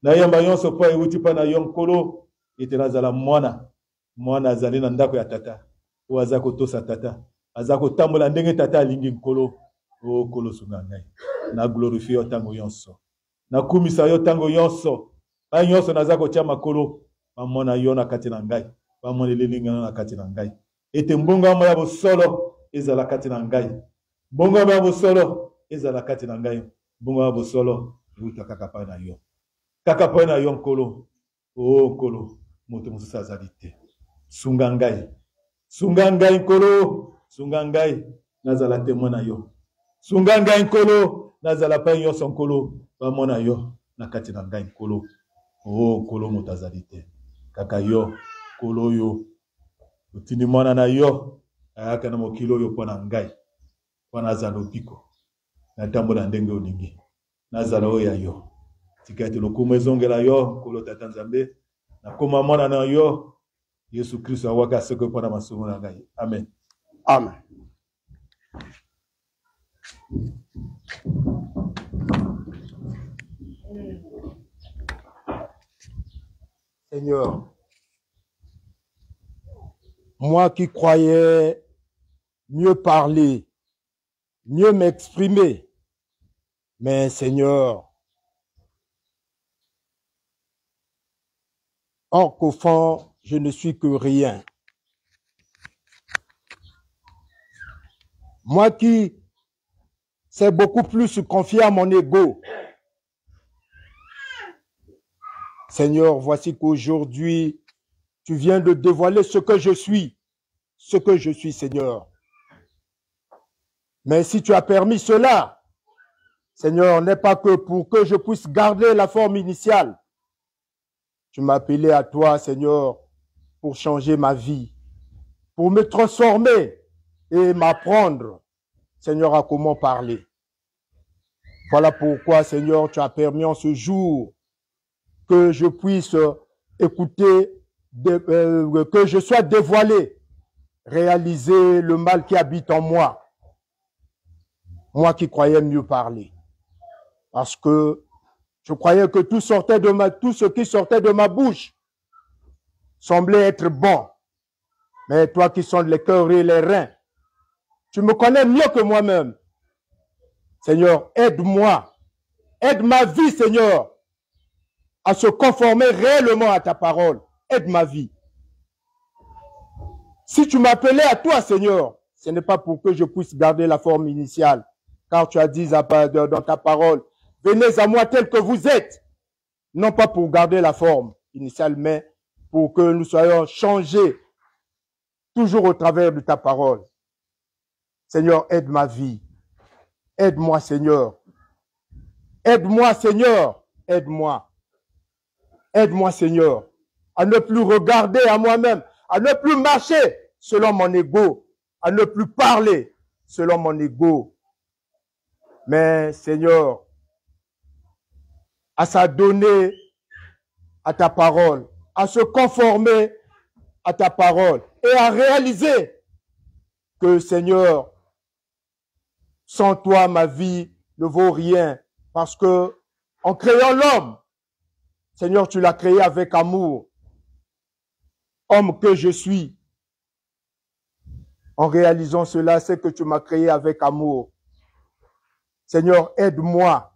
na yamba nyonso po euti pa na yo nkolo ete nazala mwana azali na ndako ya tata o aza kotosa tata aza kotambola ndenge tata alingi nkolo o nkolo sunga ngai na glorifie yo ntango nyonso na kumisa yo ntango nyonso pai nyonso naza kotia makolo bamona yo na kati na ngai bamona elelingana na kati na ngai ete mbongamo ya bosolo ezala kati na ngai mbongamo ya bosolo ezala kati na ngai mbongo ya bosolo euta kaka pa na yo kaka pa na yo nkolo o nkolo moto mosusu azali te sunga ngai nkolo sunga ngai nazala temo na yo sunga ngai nkolo nazala pa nyonso nkolo bamona yo na kati na ngai nkolo o nkolo moto azali te kaka yo nkolo oyo otindi mwana na yo ayaka na mokili oyo mpo na ngai mpo nazala lobiko natambola ndenge olingi nazala oyo ya yo tika ete lokumu ezongela yo nkolo tata nzambe nakoma mwana na yo Yesu Kristo awaka seko mpo na masumu na ngai amen. Amen. Seigneur, moi qui croyais mieux parler, mieux m'exprimer, mais Seigneur, or qu'au fond, je ne suis que rien. Moi qui sais beaucoup plus se confier à mon ego. Seigneur, voici qu'aujourd'hui, tu viens de dévoiler ce que je suis, Seigneur. Mais si tu as permis cela, Seigneur, n'est pas que pour que je puisse garder la forme initiale. Tu m'as appelé à toi, Seigneur, pour changer ma vie, pour me transformer et m'apprendre, Seigneur, à comment parler. Voilà pourquoi, Seigneur, tu as permis en ce jour que je puisse écouter, que je sois dévoilé, réaliser le mal qui habite en moi. Moi qui croyais mieux parler. Parce que je croyais que tout ce qui sortait de ma bouche semblait être bon. Mais toi qui sondes les cœurs et les reins, tu me connais mieux que moi-même. Seigneur, aide-moi. Aide ma vie, Seigneur, à se conformer réellement à ta parole. Aide ma vie. Si tu m'appelais à toi, Seigneur, ce n'est pas pour que je puisse garder la forme initiale. Car tu as dit dans ta parole, venez à moi tel que vous êtes. Non pas pour garder la forme initiale, mais pour que nous soyons changés toujours au travers de ta parole. Seigneur, aide ma vie. Aide-moi, Seigneur. Aide-moi, Seigneur. Aide-moi. Aide-moi, Seigneur, à ne plus regarder à moi-même, à ne plus marcher selon mon ego, à ne plus parler selon mon ego. Mais, Seigneur, à s'adonner à ta parole, à se conformer à ta parole et à réaliser que, Seigneur, sans toi, ma vie ne vaut rien parce que en créant l'homme, Seigneur, tu l'as créé avec amour. Homme que je suis. En réalisant cela, c'est que tu m'as créé avec amour. Seigneur, aide-moi.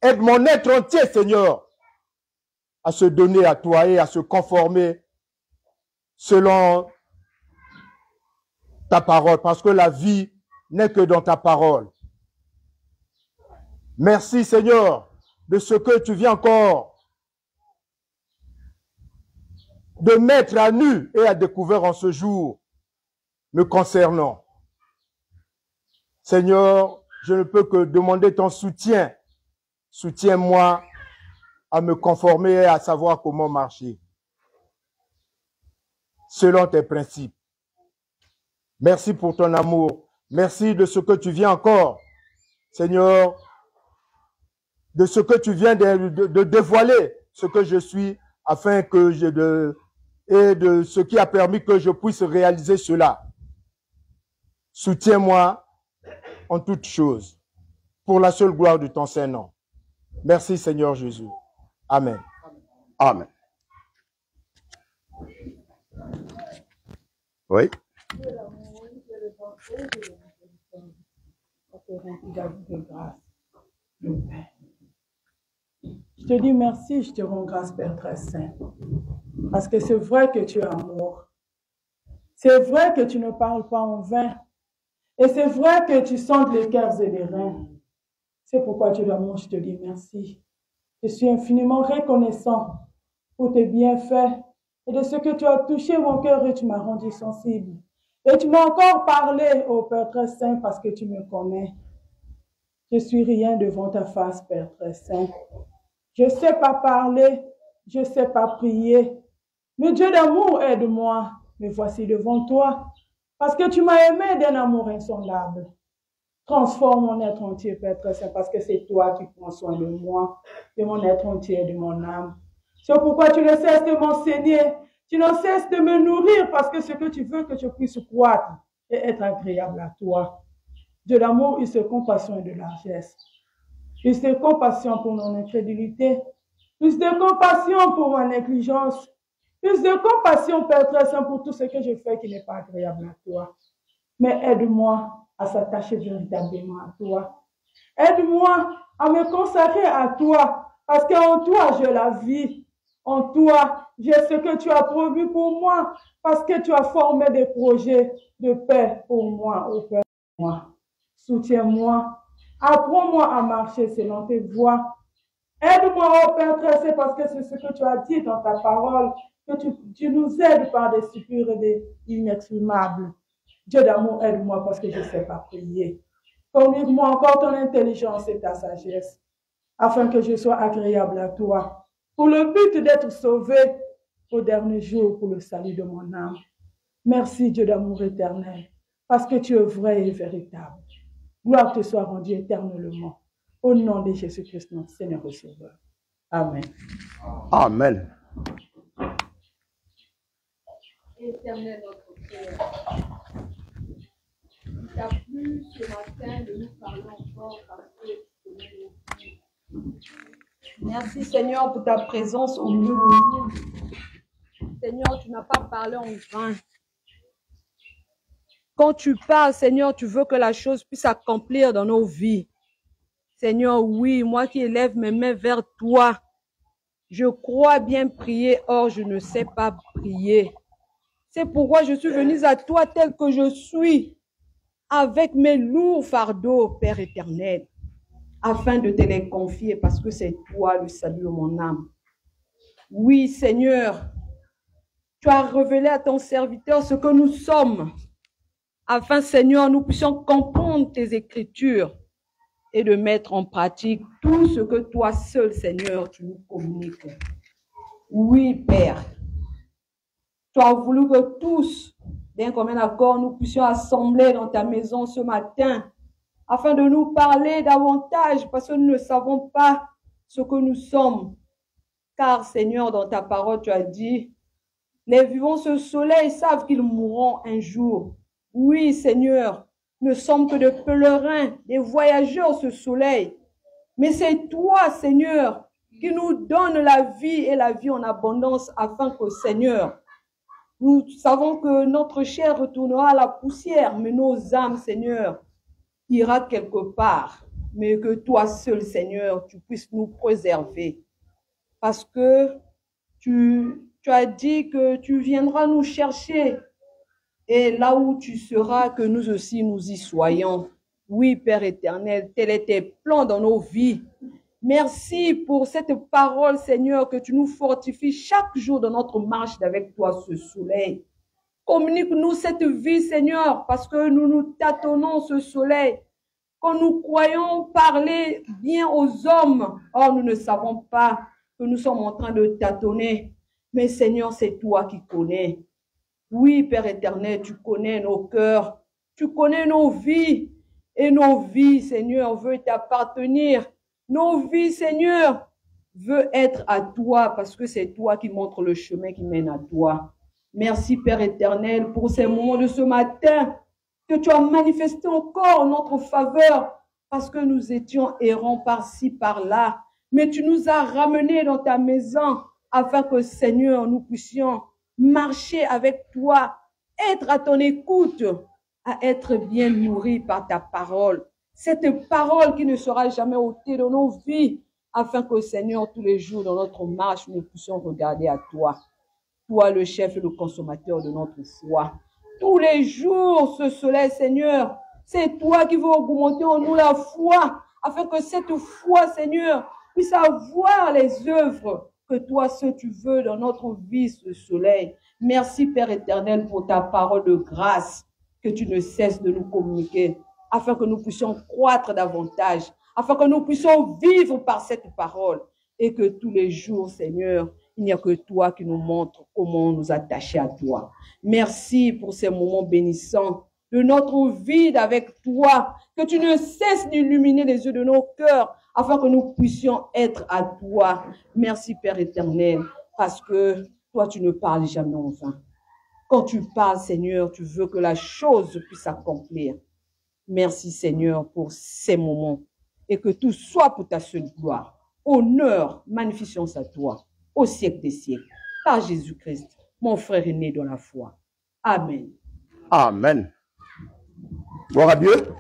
Aide mon être entier, Seigneur, à se donner à toi et à se conformer selon ta parole, parce que la vie n'est que dans ta parole. Merci, Seigneur, de ce que tu viens encore de mettre à nu et à découvert en ce jour me concernant. Seigneur, je ne peux que demander ton soutien. Soutiens-moi à me conformer et à savoir comment marcher selon tes principes. Merci pour ton amour. Merci de ce que tu viens encore, Seigneur, de ce que tu viens de dévoiler, ce que je suis, afin que et de ce qui a permis que je puisse réaliser cela. Soutiens-moi en toutes choses, pour la seule gloire de ton Saint-Nom. Merci, Seigneur Jésus. Amen. Amen. Oui. Je te dis merci, je te rends grâce, Père très saint. Parce que c'est vrai que tu es amour. C'est vrai que tu ne parles pas en vain. Et c'est vrai que tu sondes les cœurs et les reins. C'est pourquoi tu l'amour, je te dis merci. Je suis infiniment reconnaissant pour tes bienfaits et de ce que tu as touché mon cœur et tu m'as rendu sensible. Et tu m'as encore parlé, ô Père très saint, parce que tu me connais. Je suis rien devant ta face, Père très saint. Je ne sais pas parler, je ne sais pas prier. Mais Dieu d'amour, aide-moi. Me voici devant toi, parce que tu m'as aimé d'un amour insondable. Transforme mon être entier, Père très saint, parce que c'est toi qui prends soin de moi, de mon être entier, de mon âme. C'est pourquoi tu ne cesses de m'enseigner, tu ne cesses de me nourrir, parce que ce que tu veux que je puisse croître et être agréable à toi. De l'amour, il se compassion et de largesse. Il se compassion pour mon incrédulité, Plus de compassion pour ma négligence. Plus de compassion, Père très saint, pour tout ce que je fais qui n'est pas agréable à toi. Mais aide-moi à s'attacher véritablement à toi. Aide-moi à me consacrer à toi, parce qu'en toi, j'ai la vie. En toi, j'ai ce que tu as prévu pour moi, parce que tu as formé des projets de paix pour moi, au Père. Soutiens-moi. Apprends-moi à marcher selon tes voies. Aide-moi, ô Père très saint, parce que c'est ce que tu as dit dans ta parole, que tu nous aides par des soupurs et des inexprimables. Dieu d'amour, aide-moi parce que je ne sais pas prier. Communique-moi encore ton intelligence et ta sagesse, afin que je sois agréable à toi, pour le but d'être sauvé au dernier jour pour le salut de mon âme. Merci, Dieu d'amour éternel, parce que tu es vrai et véritable. Gloire te soit rendue éternellement. Au nom de Jésus-Christ, notre Seigneur et Sauveur. Amen. Amen. Éternel notre Père, il t'a plu ce matin de nous parler encore parce que tu connais nos vies. Merci Seigneur pour ta présence au milieu de nous. Seigneur, tu n'as pas parlé en vain. Quand tu parles, Seigneur, tu veux que la chose puisse s'accomplir dans nos vies. Seigneur, oui, moi qui élève mes mains vers toi, je crois bien prier, or je ne sais pas prier. C'est pourquoi je suis venue à toi tel que je suis, avec mes lourds fardeaux, Père éternel, afin de te les confier, parce que c'est toi le salut de mon âme. Oui, Seigneur, tu as révélé à ton serviteur ce que nous sommes, afin, Seigneur, nous puissions comprendre tes Écritures et de mettre en pratique tout ce que toi seul, Seigneur, tu nous communiques. Oui, Père, tu as voulu que tous, d'un commun accord, nous puissions assembler dans ta maison ce matin, afin de nous parler davantage, parce que nous ne savons pas ce que nous sommes. Car, Seigneur, dans ta parole, tu as dit, les vivants ce soleil savent qu'ils mourront un jour. Oui, Seigneur, nous ne sommes que des pèlerins, des voyageurs ce soleil. Mais c'est toi, Seigneur, qui nous donne la vie et la vie en abondance, afin que, Seigneur, nous savons que notre chair retournera à la poussière, mais nos âmes, Seigneur, ira quelque part. Mais que toi seul, Seigneur, tu puisses nous préserver. Parce que tu as dit que tu viendras nous chercher. Et là où tu seras, que nous aussi nous y soyons. Oui, Père éternel, tel est tes plans dans nos vies. Merci pour cette parole, Seigneur, que tu nous fortifies chaque jour dans notre marche avec toi ce soleil. Communique-nous cette vie, Seigneur, parce que nous nous tâtonnons ce soleil. Quand nous croyons parler bien aux hommes, or nous ne savons pas que nous sommes en train de tâtonner. Mais Seigneur, c'est toi qui connais. Oui, Père éternel, tu connais nos cœurs, tu connais nos vies. Et nos vies, Seigneur, veulent t'appartenir. Nos vies, Seigneur, veulent être à toi parce que c'est toi qui montres le chemin qui mène à toi. Merci, Père éternel, pour ces moments de ce matin que tu as manifesté encore en notre faveur parce que nous étions errants par-ci, par-là. Mais tu nous as ramenés dans ta maison afin que, Seigneur, nous puissions marcher avec toi, être à ton écoute, à être bien nourris par ta parole. Cette parole qui ne sera jamais ôtée de nos vies, afin que, Seigneur, tous les jours dans notre marche, nous puissions regarder à toi. Toi, le chef et le consommateur de notre foi. Tous les jours, ce soleil, Seigneur, c'est toi qui veux augmenter en nous la foi, afin que cette foi, Seigneur, puisse avoir les œuvres que toi, ce que tu veux dans notre vie, ce soleil. Merci, Père éternel, pour ta parole de grâce que tu ne cesses de nous communiquer, afin que nous puissions croître davantage, afin que nous puissions vivre par cette parole, et que tous les jours, Seigneur, il n'y a que toi qui nous montre comment nous attacher à toi. Merci pour ces moments bénissants de notre vie avec toi, que tu ne cesses d'illuminer les yeux de nos cœurs, afin que nous puissions être à toi. Merci, Père éternel, parce que toi, tu ne parles jamais en vain. Quand tu parles, Seigneur, tu veux que la chose puisse s'accomplir. Merci, Seigneur, pour ces moments et que tout soit pour ta seule gloire. honneur, magnificence à toi, au siècle des siècles, par Jésus-Christ, mon frère aîné dans la foi. Amen. Amen. Gloire à Dieu.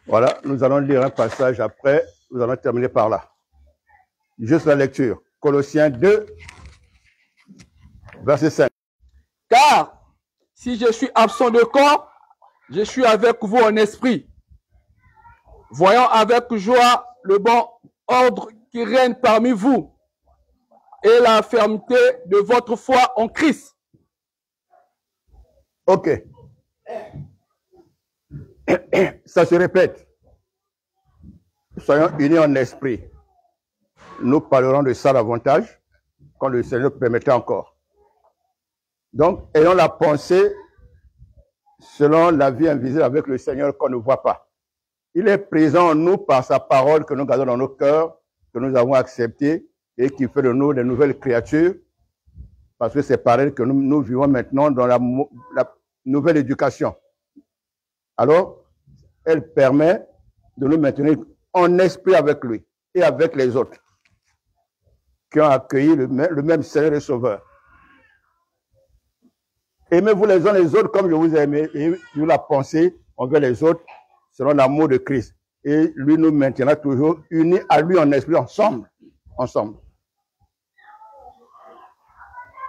Voilà, nous allons lire un passage après, nous allons terminer par là. Juste la lecture. Colossiens 2, verset 5. Car si je suis absent de corps, je suis avec vous en esprit, voyant avec joie le bon ordre qui règne parmi vous et la fermeté de votre foi en Christ. Ok. Ça se répète. Soyons unis en esprit. Nous parlerons de ça davantage quand le Seigneur permettra encore. Donc, ayons la pensée selon la vie invisible avec le Seigneur qu'on ne voit pas. Il est présent en nous par sa parole que nous gardons dans nos cœurs, que nous avons acceptée et qui fait de nous des nouvelles créatures, parce que c'est pareil que nous vivons maintenant dans la nouvelle éducation. Alors, elle permet de nous maintenir en esprit avec lui et avec les autres qui ont accueilli le même Seigneur et Sauveur. Aimez-vous les uns les autres comme je vous ai aimé, et nous la pensée envers les autres selon l'amour de Christ. Et lui nous maintiendra toujours unis à lui en esprit, ensemble.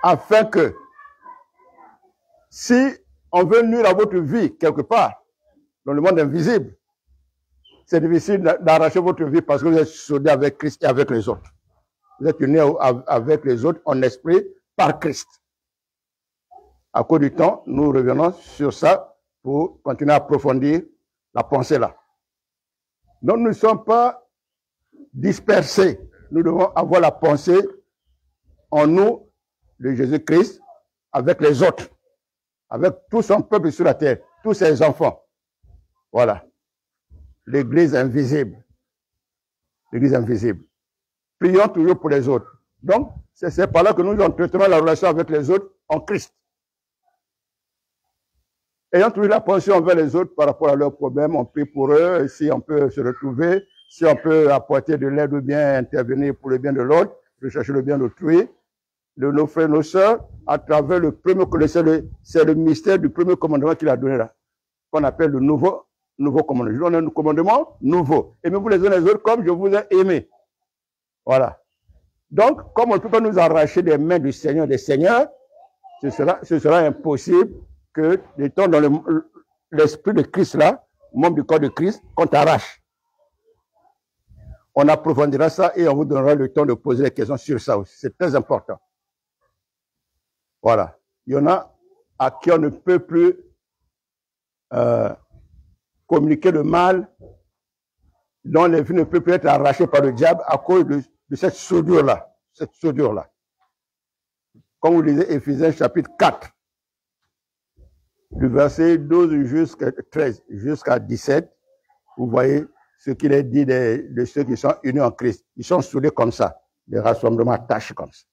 Afin que, si on veut nuire à votre vie quelque part, dans le monde invisible, c'est difficile d'arracher votre vie parce que vous êtes soudés avec Christ et avec les autres. Vous êtes unis avec les autres en esprit par Christ. À cause du temps, nous revenons sur ça pour continuer à approfondir la pensée là. Donc nous ne sommes pas dispersés. Nous devons avoir la pensée en nous de Jésus-Christ avec les autres, avec tout son peuple sur la terre, tous ses enfants. Voilà. L'Église invisible. L'Église invisible. Prions toujours pour les autres. Donc, c'est par là que nous entretenons la relation avec les autres en Christ. Ayant toujours la pensée envers les autres par rapport à leurs problèmes, on prie pour eux, et si on peut se retrouver, si on peut apporter de l'aide ou bien intervenir pour le bien de l'autre, rechercher le bien d'autrui, de nos frères et nos sœurs, à travers le premier, c'est le mystère du premier commandement qu'il a donné là, qu'on appelle le nouveau commandement. Je donne un commandement nouveau. Aimez-vous les uns les autres comme je vous ai aimé. Voilà. Donc, comme on ne peut pas nous arracher des mains du Seigneur des Seigneurs, ce sera impossible que, étant dans l'esprit de Christ là, membre du corps de Christ, qu'on t'arrache. On approfondira ça et on vous donnera le temps de poser des questions sur ça aussi. C'est très important. Voilà. Il y en a à qui on ne peut plus communiquer le mal, dont les vies ne peuvent plus être arrachées par le diable à cause de cette soudure-là. Cette soudure-là. Comme vous lisez Éphésiens chapitre 4, du verset 12 jusqu'à 13, jusqu'à 17, vous voyez ce qu'il est dit de ceux qui sont unis en Christ. Ils sont soudés comme ça, des rassemblements attachés comme ça,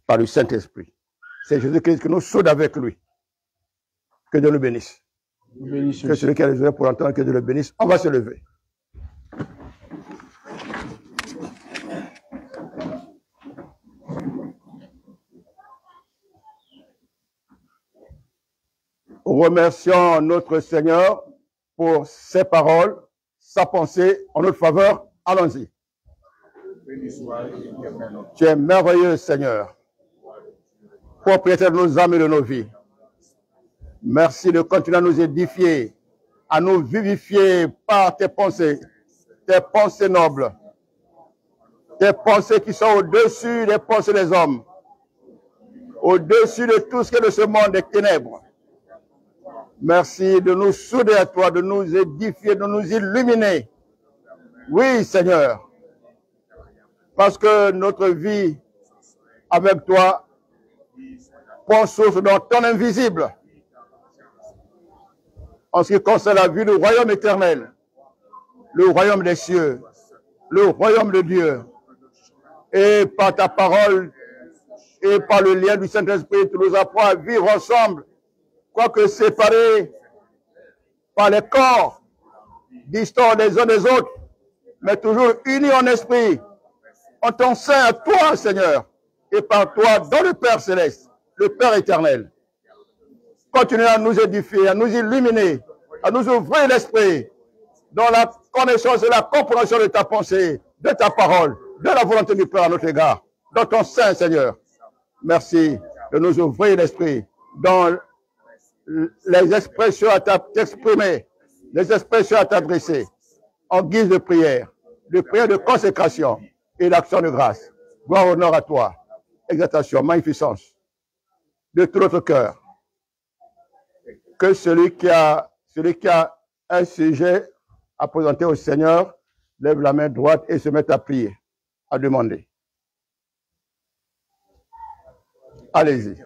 par le Saint-Esprit. C'est Jésus-Christ qui nous soude avec lui. Que Dieu le bénisse. Que celui qui a les oreilles pour entendre, que Dieu le bénisse. On va se lever. Remercions notre Seigneur pour ses paroles, sa pensée en notre faveur. Allons-y. Tu es merveilleux, Seigneur, propriétaire de nos âmes et de nos vies. Merci de continuer à nous édifier, à nous vivifier par tes pensées nobles, tes pensées qui sont au-dessus des pensées des hommes, au-dessus de tout ce qui est de ce monde des ténèbres. Merci de nous souder à toi, de nous édifier, de nous illuminer. Oui, Seigneur, parce que notre vie avec toi prend source dans ton invisible. En ce qui concerne la vie du royaume éternel, le royaume des cieux, le royaume de Dieu. Et par ta parole et par le lien du Saint-Esprit, tu nous apprends à vivre ensemble, quoique séparés par les corps distants les uns des autres, mais toujours unis en esprit, en ton sein à toi, Seigneur, et par toi dans le Père céleste, le Père éternel. Continue à nous édifier, à nous illuminer, à nous ouvrir l'esprit dans la connaissance et la compréhension de ta pensée, de ta parole, de la volonté du Père à notre égard, dans ton sein, Seigneur. Merci de nous ouvrir l'esprit dans les expressions à t'exprimer, les expressions à t'adresser, en guise de prière de consécration et d'action de grâce. Gloire, honneur à toi, exaltation, magnificence de tout notre cœur. Que celui qui a un sujet à présenter au Seigneur lève la main droite et se mette à prier, à demander. Allez-y.